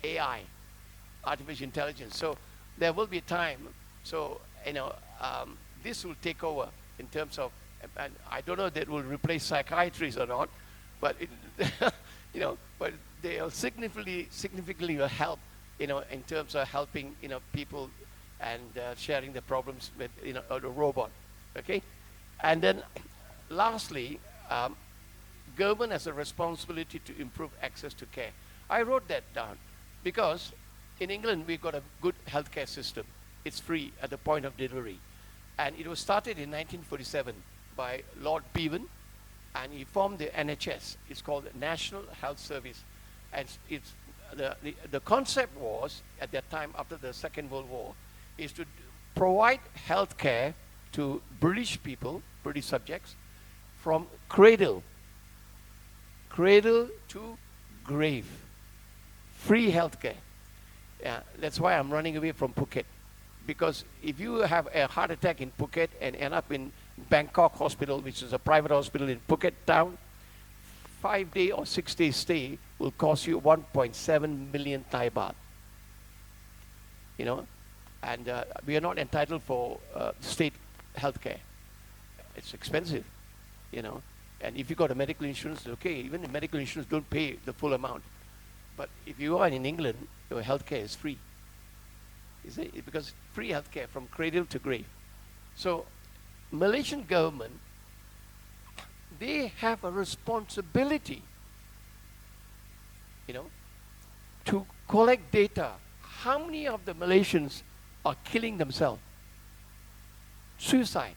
AI, artificial intelligence. So there will be a time, so this will take over in terms of, and I don't know if it will replace psychiatrists or not, but but they'll significantly will help, in terms of helping, people and sharing the problems with, a robot, okay? And then, lastly, government has a responsibility to improve access to care. I wrote that down because in England we've got a good healthcare system. It's free at the point of delivery, and it was started in 1947 by Lord Bevan, and he formed the NHS. It's called the National Health Service, and it's the concept was, at that time after the Second World War, is to provide health care to British people, British subjects, from cradle to grave. Free health care. Yeah, that's why I'm running away from Phuket. Because if you have a heart attack in Phuket and end up in Bangkok Hospital, which is a private hospital in Phuket town, 5-day or 6-day stay will cost you 1.7 million Thai baht. And we are not entitled for state health care. It's expensive, And if you got a medical insurance, okay, even the medical insurance don't pay the full amount. But if you are in England, your health care is free. Is it? Because free health care from cradle to grave. So Malaysian government, they have a responsibility, to collect data. How many of the Malaysians are killing themselves? Suicide.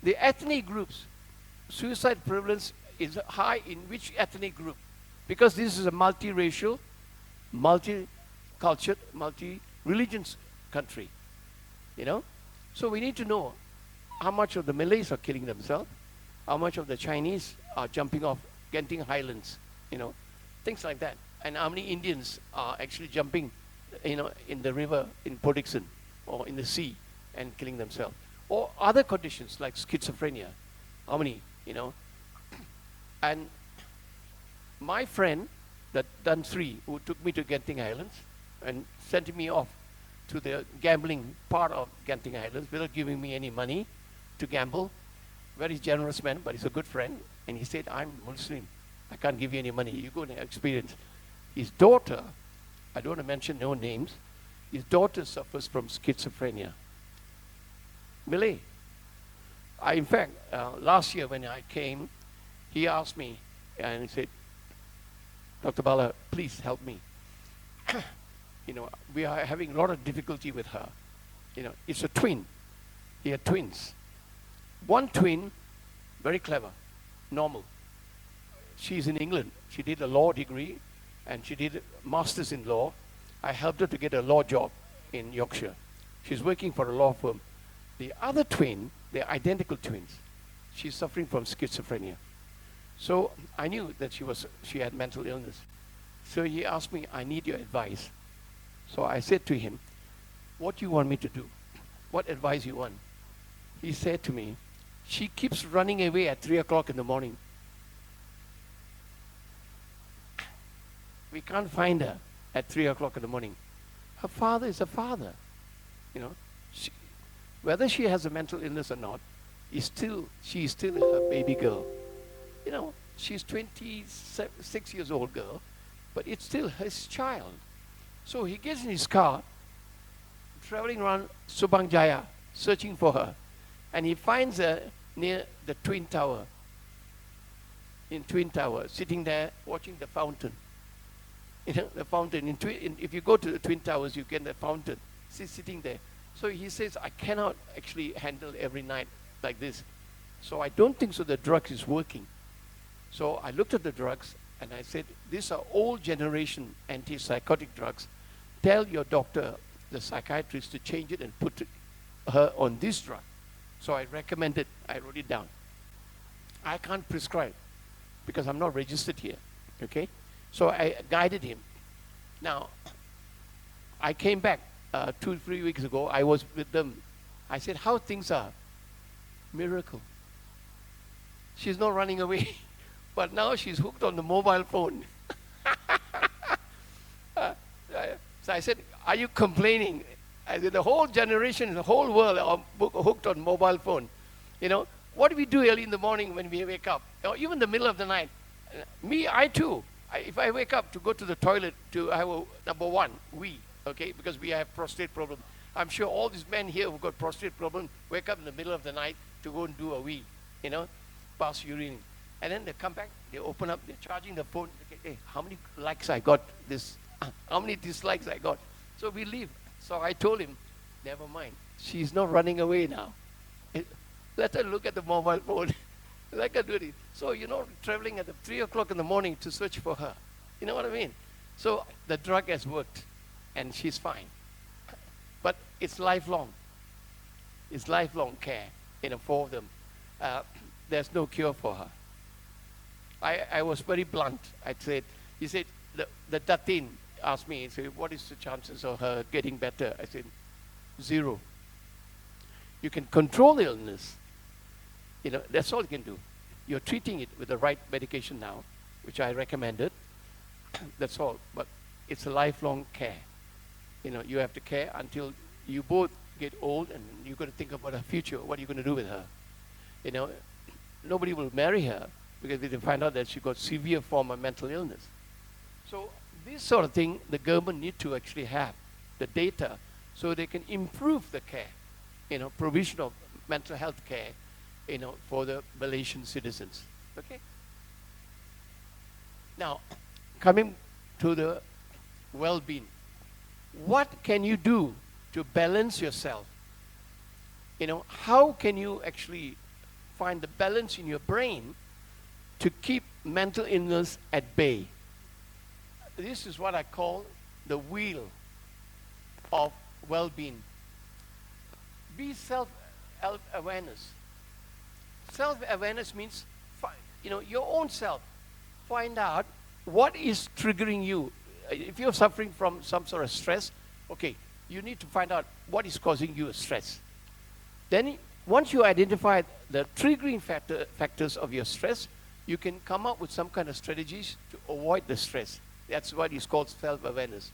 The ethnic groups, suicide prevalence is high in which ethnic group? Because this is a multiracial, multi-cultured, multi-religions country, So we need to know how much of the Malays are killing themselves, how much of the Chinese are jumping off Genting Highlands, things like that. and how many Indians are actually jumping, in the river in Port Dickson or in the sea and killing themselves. Or other conditions like schizophrenia. How many, And my friend, that done 3, who took me to Genting Islands and sent me off to the gambling part of Genting Islands without giving me any money to gamble. Very generous man, but he's a good friend. And he said, I'm Muslim. I can't give you any money. You go and experience. His daughter, I don't want to mention no names, his daughter suffers from schizophrenia. Malay. In fact, last year when I came, he asked me, and he said, Dr. Bala, please help me. We are having a lot of difficulty with her. It's a twin. He had twins. One twin, very clever, normal. She's in England. She did a law degree, and she did a master's in law. I helped her to get a law job in Yorkshire. She's working for a law firm. The other twin, they're identical twins. She's suffering from schizophrenia. So I knew that she had mental illness. So he asked me, I need your advice. So I said to him, what do you want me to do? What advice you want? He said to me, she keeps running away at 3 o'clock in the morning. We can't find her at 3 o'clock in the morning. Her father is a father. Whether she has a mental illness or not, she is still her baby girl. She's 26 years old girl, but it's still his child. So he gets in his car, traveling around Subang Jaya, searching for her. And he finds her near the Twin Tower. In Twin Tower, sitting there watching the fountain. The fountain. If you go to the Twin Towers, you get the fountain. She's sitting there. So he says, I cannot actually handle every night like this. So I don't think so the drug is working. So I looked at the drugs and I said, these are old generation antipsychotic drugs. Tell your doctor, the psychiatrist, to change it and put her on this drug. So I recommended, I wrote it down. I can't prescribe because I'm not registered here, okay? So I guided him. Now, I came back 2-3 weeks ago. I was with them. I said, how things are? Miracle. She's not running away. But now she's hooked on the mobile phone. So I said, are you complaining? I said, the whole generation, the whole world are hooked on mobile phone. What do we do early in the morning when we wake up? Or even the middle of the night? I too. If I wake up to go to the toilet to have number one, okay, because we have prostate problem. I'm sure all these men here who've got prostate problem wake up in the middle of the night to go and do a wee, pass urine. And then they come back, they open up, they're charging the phone. Okay, hey, how many likes I got this? How many dislikes I got? So we leave. So I told him, never mind. She's not running away now. Let her look at the mobile phone. Let her do it. So, traveling at 3 o'clock in the morning to search for her. You know what I mean? So the drug has worked and she's fine. But it's lifelong. It's lifelong care, for them. There's no cure for her. I was very blunt. He said, the Datin asked me, he said, what is the chances of her getting better? I said, 0. You can control the illness. That's all you can do. You're treating it with the right medication now, which I recommended. That's all. But it's a lifelong care. You have to care until you both get old and you're going to think about her future. What are you going to do with her? Nobody will marry her because they find out that she got severe form of mental illness. So this sort of thing, the government need to actually have the data so they can improve the care, provision of mental health care, for the Malaysian citizens. Okay? Now, coming to the well-being. What can you do to balance yourself? How can you actually find the balance in your brain to keep mental illness at bay? This is what I call the wheel of well-being. Be self-awareness. Self-awareness means, your own self. Find out what is triggering you? If you're suffering from some sort of stress, okay, you need to find out what is causing you stress. Then once you identify the triggering factors of your stress, you can come up with some kind of strategies to avoid the stress. That's what is called self-awareness.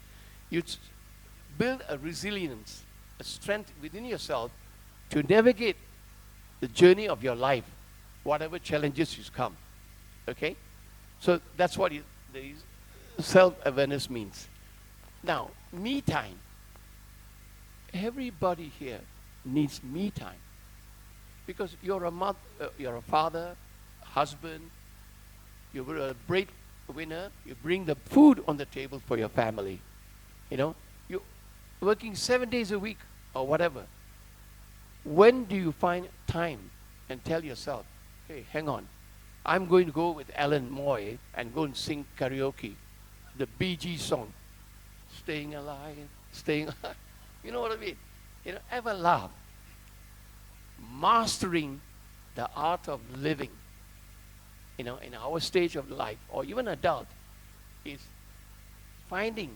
You build a resilience, a strength within yourself to navigate the journey of your life, whatever challenges you come. Okay? So that's what the self-awareness means. Now, me time. Everybody here needs me time. Because you're a mother, you're a father, husband, you're a breadwinner, you bring the food on the table for your family. You know, you're working 7 days a week or whatever. When do you find time and tell yourself, hey, hang on, I'm going to go with Alan Moy and go and sing karaoke, the Bee Gees song, Staying Alive, Staying Alive. You know what I mean? You know, have a laugh. Mastering the art of living, you know, in our stage of life, or even adult, is finding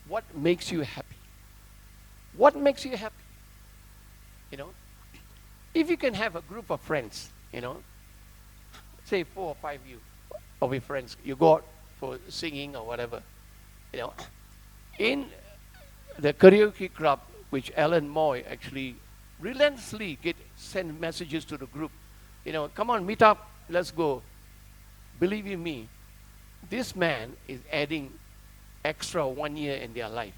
what makes you happy. What makes you happy? You know, if you can have a group of friends, you know, say 4 or 5 of your friends, you go out for singing or whatever, you know, in the karaoke club, which Alan Moy actually relentlessly send messages to the group, you know, come on, meet up, let's go. Believe you me, this man is adding extra 1 year in their life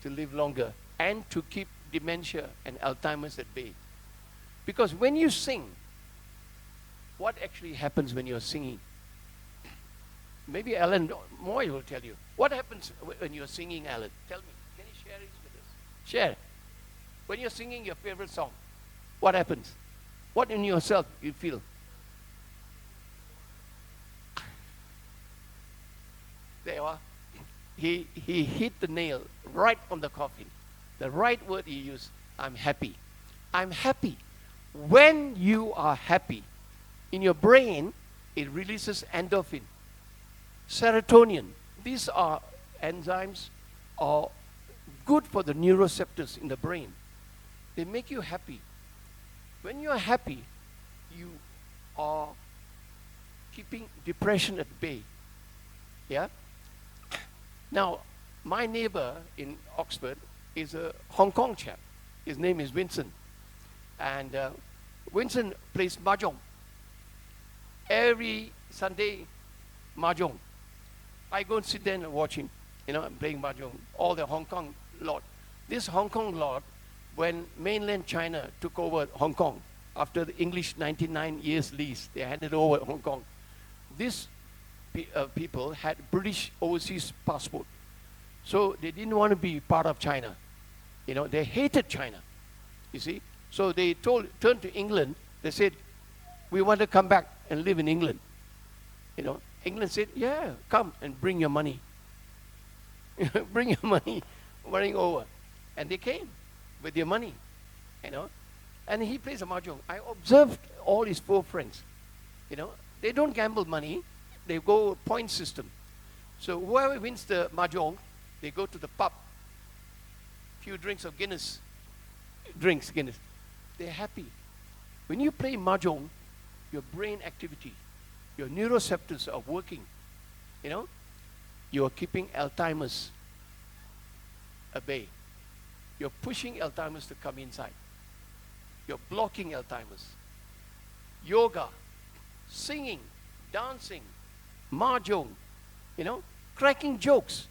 to live longer and to keep dementia and Alzheimer's at bay. Because when you sing, what actually happens when you're singing? Maybe Alan Moy will tell you. What happens when you're singing, Alan? Tell me. Can you share it with us? Share. When you're singing your favorite song, what happens? What in yourself you feel? There you are. He hit the nail right on the coffin. The right word he used, I'm happy. I'm happy. When you are happy, in your brain, it releases endorphin, serotonin. These are enzymes are good for the neuroreceptors in the brain. They make you happy. When you are happy, you are keeping depression at bay. Yeah? Now, my neighbor in Oxford is a Hong Kong chap. His name is Vincent. And Vincent plays mahjong. Every Sunday, mahjong. I go and sit there and watch him. You know, I'm playing mahjong. All the Hong Kong lot. This Hong Kong lot, when mainland China took over Hong Kong, after the English 99 years lease, they handed over Hong Kong. These people had British overseas passport. So they didn't want to be part of China. You know, they hated China, you see. So they turned to England. They said, we want to come back and live in England. You know, England said, yeah, come and bring your money. Bring your money, running over. And they came with their money, you know. And he plays a mahjong. I observed all his 4 friends. You know, they don't gamble money. They go point system. So whoever wins the mahjong, they go to the pub. Few drinks of Guinness. Guinness. They're happy. When you play mahjong, your brain activity, your neuroreceptors are working. You know, you are keeping Alzheimer's at bay. You're pushing Alzheimer's to come inside. You're blocking Alzheimer's. Yoga, singing, dancing, mahjong, you know, cracking jokes.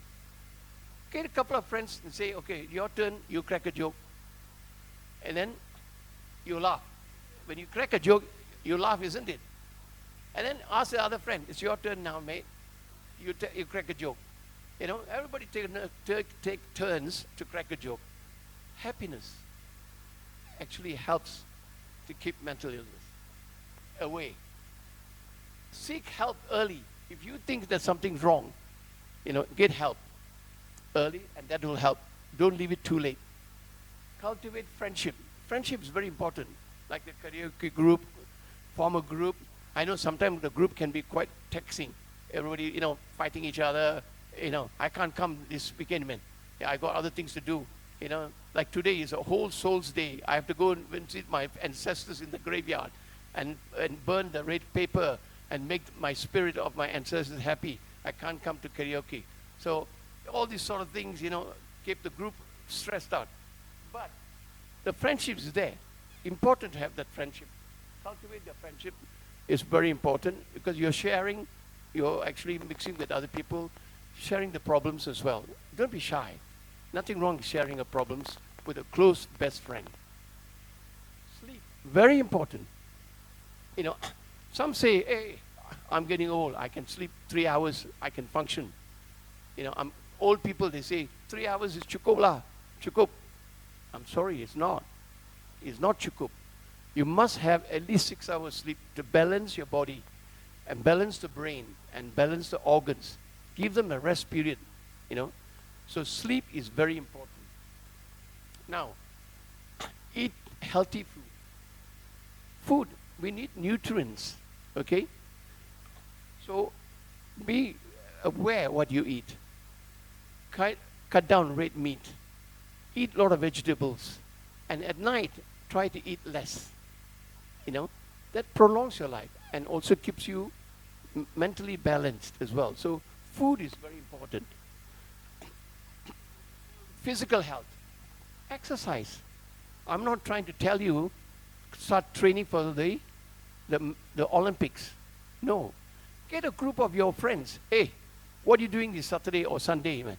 Get a couple of friends and say, okay, your turn, you crack a joke. And then you laugh. When you crack a joke, you laugh, isn't it? And then ask the other friend, it's your turn now, mate. You crack a joke. You know, everybody take turns to crack a joke. Happiness actually helps to keep mental illness away. Seek help early. If you think that something's wrong, you know, get help early, and that will help. Don't leave it too late. Cultivate friendship. Friendship is very important. Like the karaoke group, form a group. I know sometimes the group can be quite taxing. everybody, fighting each other. I can't come this weekend, man. Yeah, I got other things to do. Like today is a whole Souls Day. I have to go and visit my ancestors in the graveyard and burn the red paper and make my spirit of my ancestors happy. I can't come to karaoke. So all these sort of things, keep the group stressed out. But the friendship is there. Important to have that friendship. Cultivate the friendship is very important because you're actually mixing with other people, sharing the problems as well. Don't be shy. Nothing wrong with sharing your problems with a close best friend. Sleep, very important. Some say, hey, I'm getting old. I can sleep 3 hours. I can function. Old people, they say, 3 hours is cukup lah. Cukup. I'm sorry, it's not. It's not cukup. You must have at least 6 hours sleep to balance your body and balance the brain and balance the organs. Give them a rest period, So sleep is very important. Now, eat healthy food. Food, we need nutrients, okay? So be aware what you eat. Cut down red meat. Eat a lot of vegetables. And at night, try to eat less. That prolongs your life and also keeps you mentally balanced as well. So food is very important. Physical health. Exercise. I'm not trying to tell you start training for the Olympics. No. Get a group of your friends. Hey, what are you doing this Saturday or Sunday, man?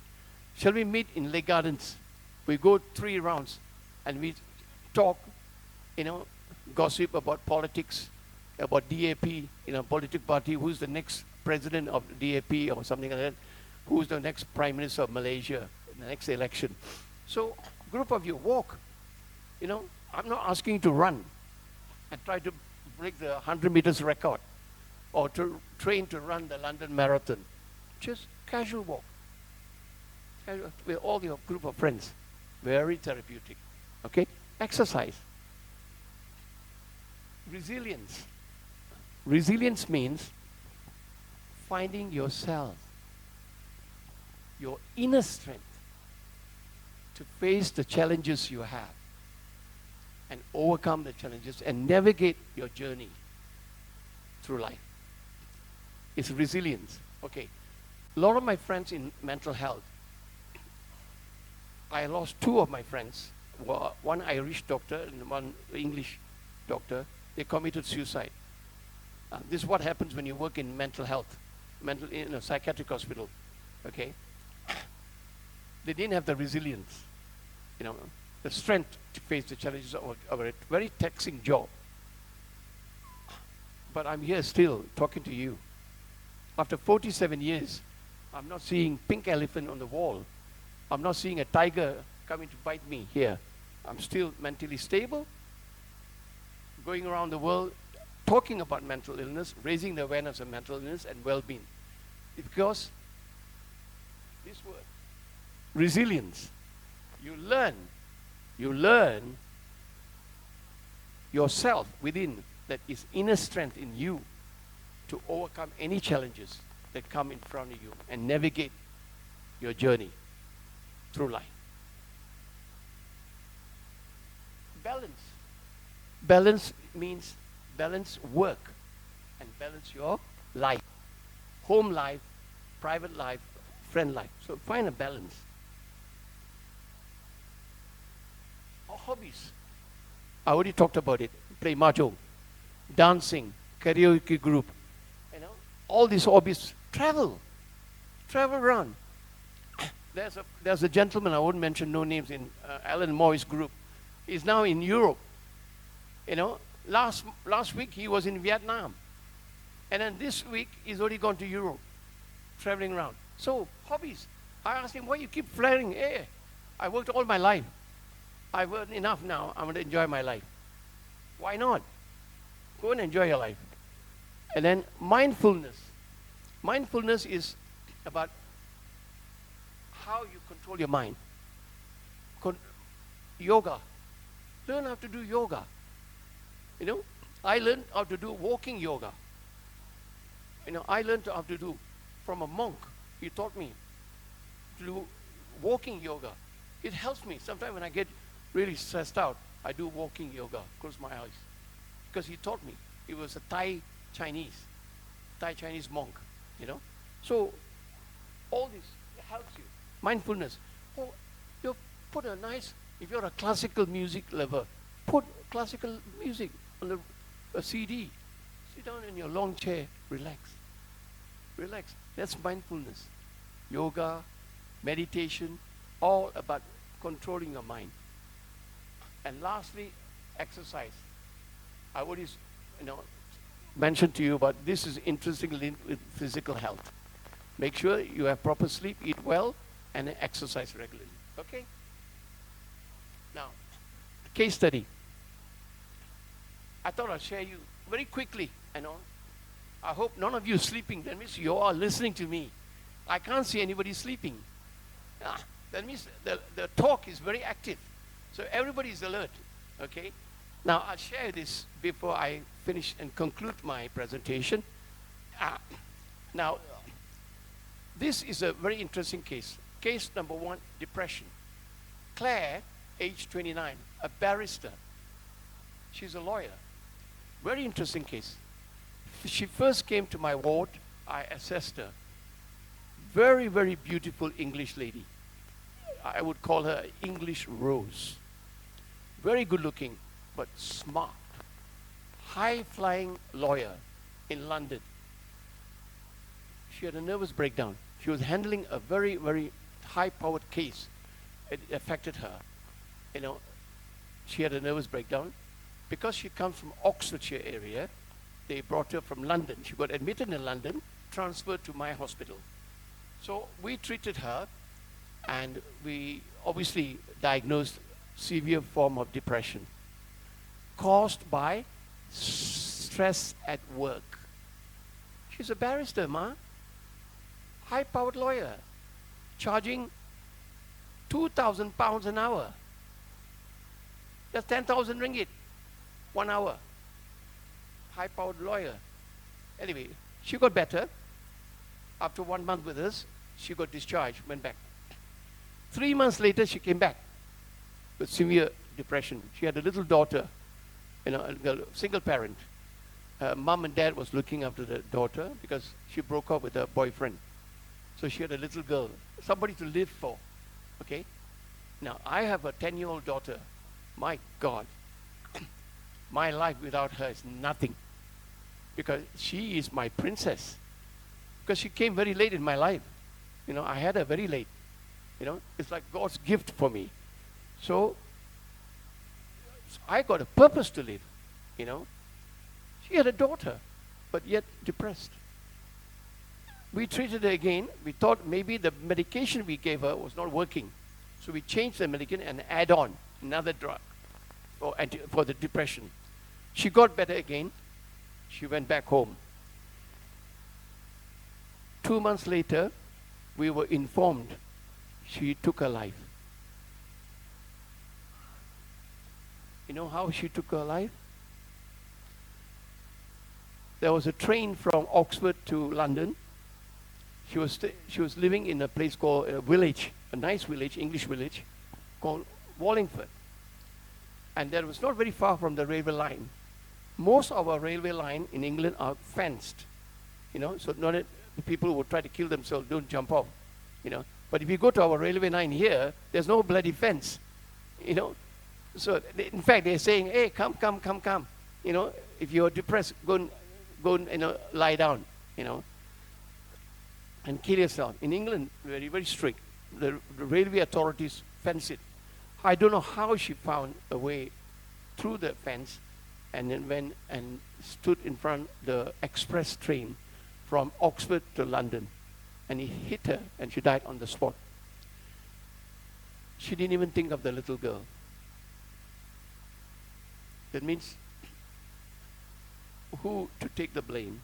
Shall we meet in Lake Gardens? We go 3 rounds and we talk, gossip about politics, about DAP, political party, who's the next president of DAP or something like that, who's the next prime minister of Malaysia in the next election. So, group of you, walk. I'm not asking you to run and try to break the 100 meters record or to train to run the London Marathon. Just casual walk. With all your group of friends. Very therapeutic. Okay? Exercise. Resilience. Resilience means finding yourself, your inner strength to face the challenges you have and overcome the challenges and navigate your journey through life. It's resilience. Okay. A lot of my friends in mental health, I lost 2 of my friends. One Irish doctor and one English doctor. They committed suicide. This is what happens when you work in mental health, in a psychiatric hospital. Okay? They didn't have the resilience, the strength to face the challenges of a very taxing job. But I'm here still talking to you. After 47 years, I'm not seeing pink elephant on the wall. I'm not seeing a tiger coming to bite me here. I'm still mentally stable, going around the world, talking about mental illness, raising the awareness of mental illness and well-being. Because this word, resilience, you learn yourself within, that is inner strength in you to overcome any challenges that come in front of you and navigate your journey through life. Balance. Balance means balance work and balance your life. Home life, private life, friend life. So find a balance. Our hobbies. I already talked about it. Play mahjong, dancing, karaoke group. All these hobbies. Travel around. There's a gentleman, I won't mention no names, in Alan Moy's group. He's now in Europe. Last week he was in Vietnam. And then this week he's already gone to Europe, traveling around. So, hobbies. I asked him, why you keep flaring? Hey, I worked all my life. I've earned enough now. I'm going to enjoy my life. Why not? Go and enjoy your life. And then mindfulness. Mindfulness is about how you control your mind. Yoga. Learn how to do yoga. I learned how to do walking yoga. I learned how to do from a monk. He taught me to do walking yoga. It helps me. Sometimes when I get really stressed out, I do walking yoga, close my eyes. Because he taught me. He was a Thai Chinese monk, you know. So all this helps you. Mindfulness. Oh, you put a nice, if you're a classical music lover, put classical music on a CD. Sit down in your long chair, relax. Relax. That's mindfulness. Yoga, meditation, all about controlling your mind. And lastly, exercise. I already, mentioned to you about this is interesting linked with physical health. Make sure you have proper sleep, eat well, and exercise regularly. Okay? Now, case study. I thought I'd share you very quickly. I hope none of you are sleeping. That means you are listening to me. I can't see anybody sleeping. That means the talk is very active. So everybody is alert. Okay? Now, I'll share this before I finish and conclude my presentation. Now, this is a very interesting case. Case number 1, depression. Claire, age 29, a barrister. She's a lawyer. Very interesting case. She first came to my ward. I assessed her. Very, very beautiful English lady. I would call her English Rose. Very good looking, but smart. High-flying lawyer in London. She had a nervous breakdown. She was handling a very, very high-powered case. It affected her. She had a nervous breakdown. Because she comes from Oxfordshire area, they brought her from London. She got admitted in London, transferred to my hospital. So we treated her, and we obviously diagnosed severe form of depression caused by stress at work. She's a barrister, high-powered lawyer, charging £2,000 an hour. That's 10,000 ringgit, 1 hour. High-powered lawyer. Anyway, she got better. After 1 month with us, she got discharged, went back. 3 months later, she came back with severe depression. She had a little daughter, a single parent. Her mom and dad was looking after the daughter because she broke up with her boyfriend. So she had a little girl, somebody to live for, okay? Now, I have a 10-year-old daughter. My God, my life without her is nothing because she is my princess. Because she came very late in my life. I had her very late. It's like God's gift for me. So I got a purpose to live, She had a daughter, but yet depressed. We treated her again. We thought maybe the medication we gave her was not working. So we changed the medication and add on another drug for the depression. She got better again. She went back home. 2 months later, we were informed she took her life. You know how she took her life? There was a train from Oxford to London. She was living in a place called a village, a nice village, English village, called Wallingford. And that was not very far from the railway line. Most of our railway line in England are fenced, so not people who would try to kill themselves don't jump off, But if you go to our railway line here, there's no bloody fence, So in fact, they're saying, hey, come. If you're depressed, go and lie down, and kill yourself. In England, very, very strict. The railway authorities fence it. I don't know how she found a way through the fence and then went and stood in front the express train from Oxford to London. And he hit her and she died on the spot. She didn't even think of the little girl. That means who to take the blame?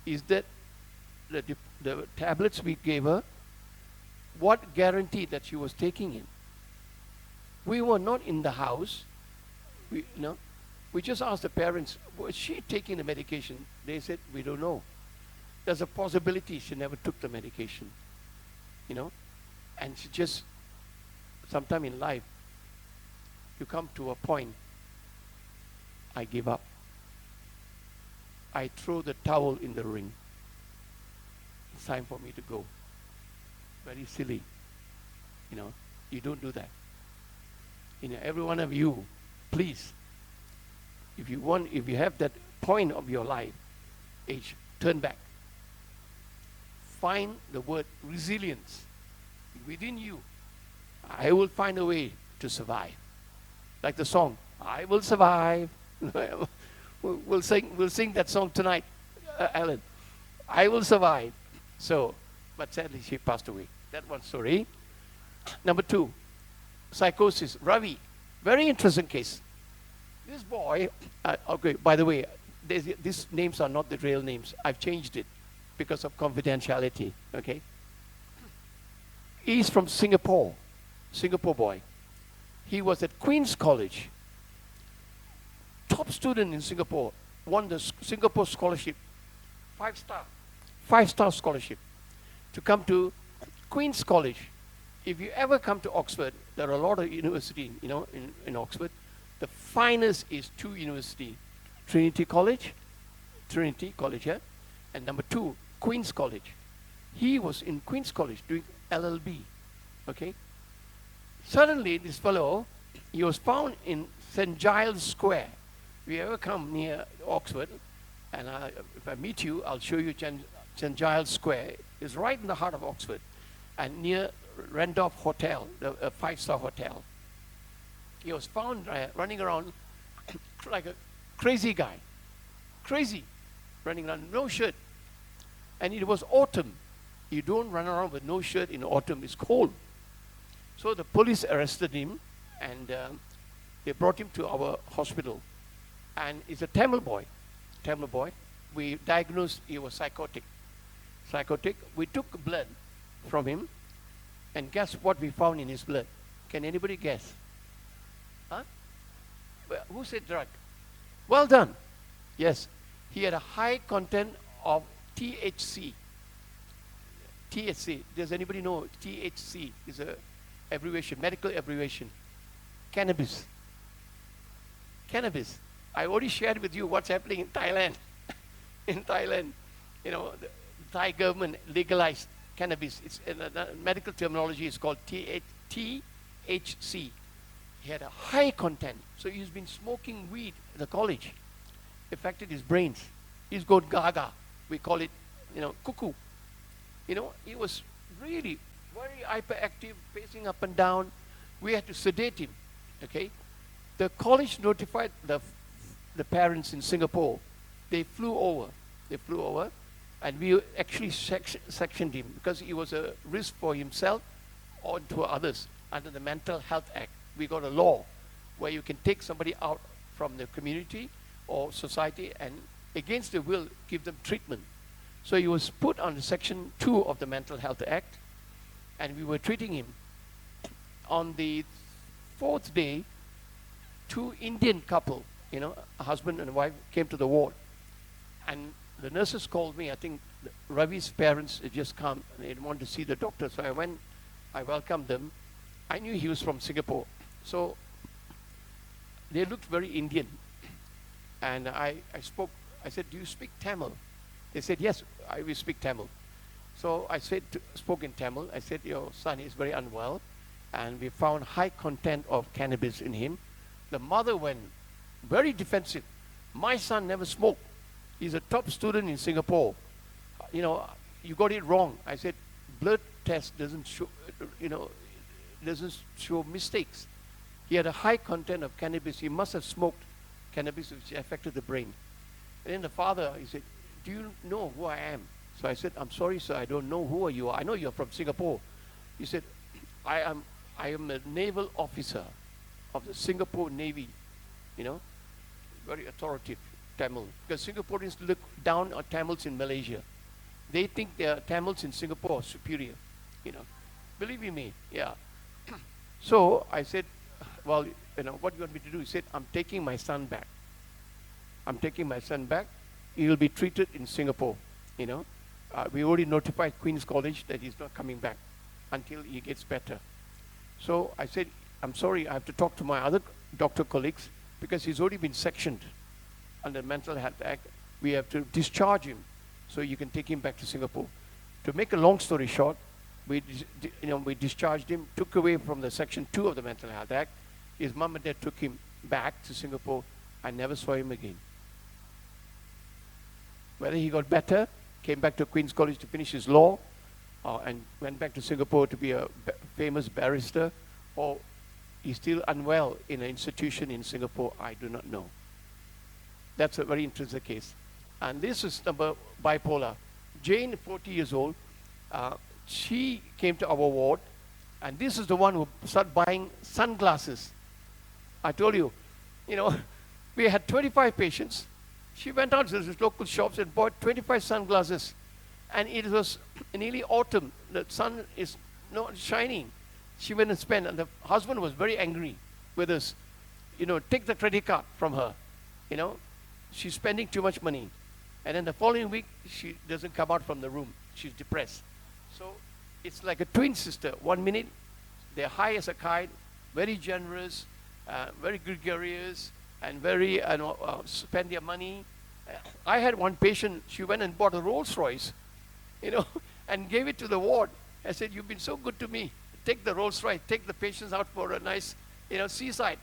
Is that the tablets we gave her, what guarantee that she was taking it? We were not in the house. We just asked the parents, was she taking the medication? They said, we don't know. there's a possibility she never took the medication, you know. And she just, sometime in life, you come to a point, I give up. I throw the towel in the ring. It's time for me to go. Very silly. You know, you don't do that. You know, every one of you, please, if you have that point of your life, age, turn back. Find the word resilience within you. I will find a way to survive. Like the song, I will survive. We'll sing that song tonight, Alan. I will survive. So, but sadly she passed away. That one story. Number 2, psychosis. Ravi, very interesting case. This boy, okay, by the way, these names are not the real names. I've changed it because of confidentiality, okay? He's from Singapore boy. He was at Queen's College. Top student in Singapore, won the Singapore scholarship, 5-star scholarship, to come to Queen's College. If you ever come to Oxford, there are a lot of universities, you know, in Oxford. The finest is 2 universities, Trinity College, yeah, and number 2, Queen's College. He was in Queen's College doing LLB, okay? Suddenly, this fellow, he was found in St. Giles Square. If you ever come near Oxford, and if I meet you, I'll show you St. Giles Square. It's right in the heart of Oxford, and near Randolph Hotel, a 5-star hotel. He was found running around like a crazy guy. Crazy. Running around, no shirt. And it was autumn. You don't run around with no shirt in autumn, it's cold. So the police arrested him, and they brought him to our hospital. And he's a Tamil boy. We diagnosed he was psychotic. We took blood from him, and guess what we found in his blood? Can anybody guess? Huh? Well, who said drug? Well done. Yes, he had a high content of THC. Does anybody know THC is a abbreviation, medical abbreviation? Cannabis. I already shared with you what's happening in Thailand. In Thailand, you know, the Thai government legalized cannabis. It's medical terminology is called THC. He had a high content, so he's been smoking weed at the college. Affected his brains. He's gone gaga. We call it, you know, cuckoo. You know, he was really very hyperactive, pacing up and down. We had to sedate him. Okay, the college notified the parents in Singapore. They flew over, and we actually sectioned him because he was a risk for himself or to others under the Mental Health Act. We got a law where you can take somebody out from the community or society and against their will give them treatment. So he was put on Section 2 of the Mental Health Act, and we were treating him. On the 4th day, 2 Indian couple, you know, a husband and a wife, came to the ward. And the nurses called me. I think Ravi's parents had just come. They wanted to see the doctor. So I went, I welcomed them. I knew he was from Singapore. So they looked very Indian. And I spoke, I said, do you speak Tamil? They said, yes, we speak Tamil. So I spoke in Tamil. I said, your son is very unwell, and we found high content of cannabis in him. The mother went very defensive. My son never smoked. He's a top student in Singapore. You know, you got it wrong. I said, blood test doesn't show, you know, doesn't show mistakes. He had a high content of cannabis. He must have smoked cannabis, which affected the brain. And then the father, he said, do you know who I am? So I said, I'm sorry, sir, I don't know who you are. I know you're from Singapore. He said, I am a naval officer of the Singapore Navy, you know, very authoritative Tamil. Because Singaporeans look down on Tamils in Malaysia. They think their Tamils in Singapore are superior, you know. Believe me, yeah. So I said, well, you know, what do you want me to do? He said, I'm taking my son back. He will be treated in Singapore, you know. we already notified Queen's College that he's not coming back until he gets better. So I said, I'm sorry, I have to talk to my other doctor colleagues because he's already been sectioned under Mental Health Act. We have to discharge him so you can take him back to Singapore. To make a long story short, we discharged him, took away from the Section 2 of the Mental Health Act. His mom and dad took him back to Singapore. I never saw him again. Whether he got better, came back to Queen's College to finish his law, and went back to Singapore to be a famous barrister, or he's still unwell in an institution in Singapore, I do not know. That's a very interesting case. And this is number bipolar. Jane, 40 years old, she came to our ward, and this is the one who started buying sunglasses. I told you, we had 25 patients. She went out to the local shops and bought 25 sunglasses. And it was nearly autumn. The sun is not shining. She went and spent, and the husband was very angry with us. Take the credit card from her. She's spending too much money. And then the following week, she doesn't come out from the room. She's depressed. So it's like a twin sister. 1 minute, they're high as a kite, very generous, very gregarious, and very spend their money. I had one patient, she went and bought a Rolls Royce, and gave it to the ward. I said, you've been so good to me. Take the Rolls Royce, take the patients out for a nice, seaside.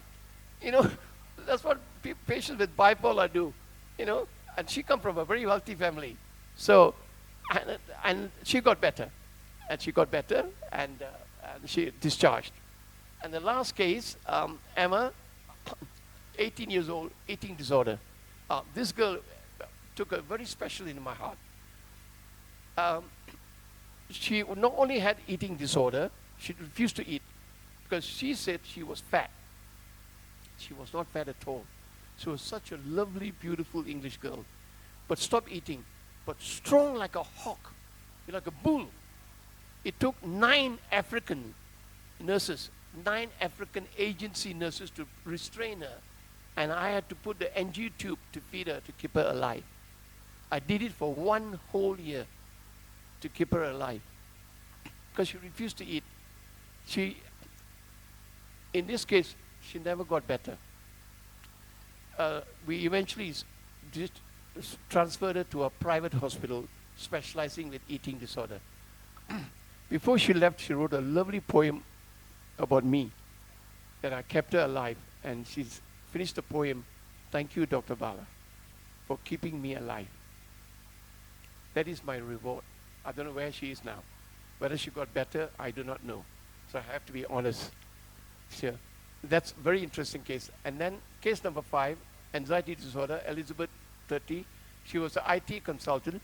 That's what patients with bipolar do, And she come from a very wealthy family. So, and she got better. And she discharged. And the last case, Emma, 18 years old, eating disorder. This girl took a very special in my heart. She not only had eating disorder, she refused to eat because she said she was fat. She was not fat at all. She was such a lovely, beautiful English girl. But stopped eating, but strong like a hawk, like a bull. It took 9 African nurses, 9 African agency nurses to restrain her. And I had to put the NG tube to feed her to keep her alive. I did it for 1 whole year to keep her alive because she refused to eat. In this case, she never got better. We eventually transferred her to a private hospital specializing with eating disorder. Before she left, she wrote a lovely poem about me that I kept her alive, and she's finished the poem, "Thank you, Dr. Bala, for keeping me alive." That is my reward. I don't know where she is now. Whether she got better, I do not know. So I have to be honest here. That's a very interesting case. And then case number 5, anxiety disorder, Elizabeth, 30. She was an IT consultant.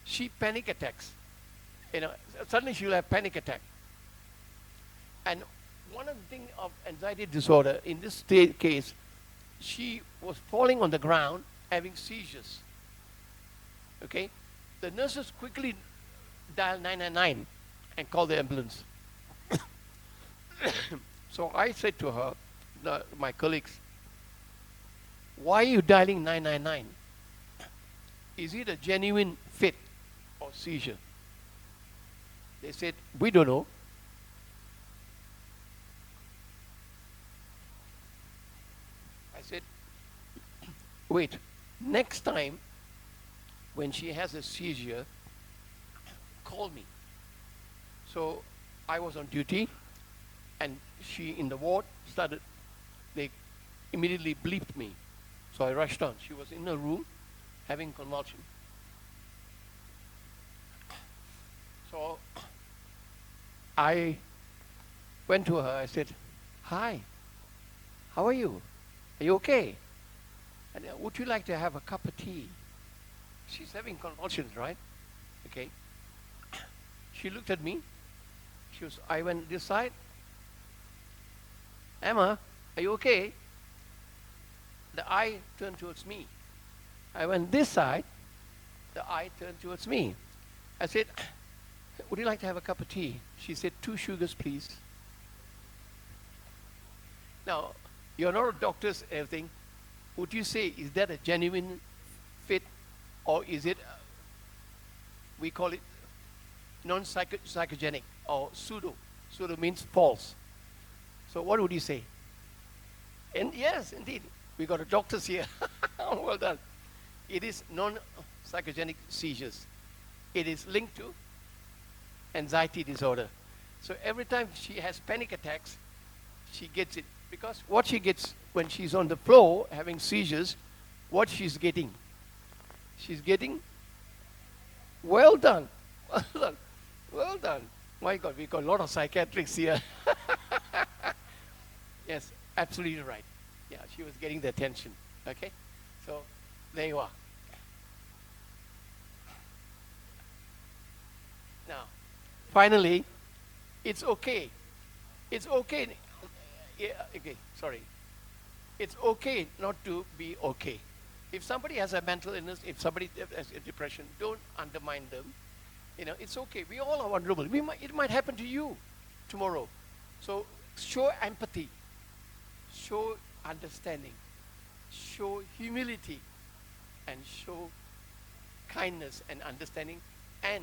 She panic attacks. Suddenly she'll have panic attack. And one of the things of anxiety disorder, in this case, she was falling on the ground, having seizures. Okay? The nurses quickly dialed 999 and called the ambulance. So I said to her, my colleagues, why are you dialing 999? Is it a genuine fit or seizure? They said, we don't know. I said, wait, next time when she has a seizure, call me. So I was on duty, and she in the ward started, they immediately bleeped me. So I rushed on. She was in her room having convulsion. So I went to her, I said, hi, how are you? Are you okay? And would you like to have a cup of tea? She's having convulsions, right? Okay. She looked at me. I went this side. Emma, are you okay? The eye turned towards me. I went this side. The eye turned towards me. I said, would you like to have a cup of tea? She said, 2 sugars, please. Now, you're not a doctor, everything. Would you say, is that a genuine fit, or is it we call it non-psychogenic or pseudo. Pseudo means false. So what would you say? And yes, indeed, we got a doctors here. Well done. It is non-psychogenic seizures. It is linked to anxiety disorder. So every time she has panic attacks, she gets it. Because what she gets when she's on the floor having seizures, what she's getting? She's getting, well done, well done, well done. My God, we've got a lot of psychiatrists here. Yes, absolutely right. Yeah, she was getting the attention. Okay? So, there you are. Now, finally, it's okay. It's okay. Yeah, okay, sorry. It's okay not to be okay. If somebody has a mental illness, if somebody has a depression, don't undermine them. You know, it's okay. We all are vulnerable. It might happen to you tomorrow. So show empathy, show understanding, show humility, and show kindness and understanding, and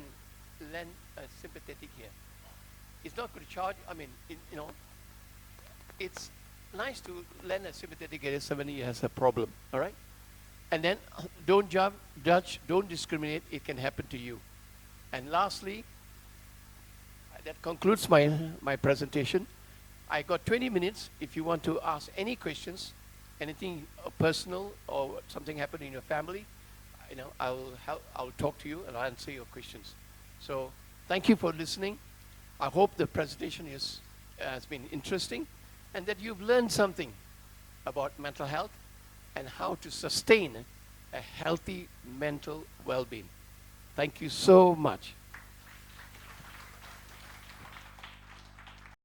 lend a sympathetic ear. It's not going to charge. I mean, it's nice to lend a sympathetic ear if somebody has a problem. All right, and then don't judge, don't discriminate. It can happen to you. And lastly, that concludes my presentation. I got 20 minutes if you want to ask any questions, anything personal or something happened in your family. I'll talk to you and I'll answer your questions. So thank you for listening. I hope the presentation has been interesting and that you've learned something about mental health and how to sustain a healthy mental well-being. Thank you so much.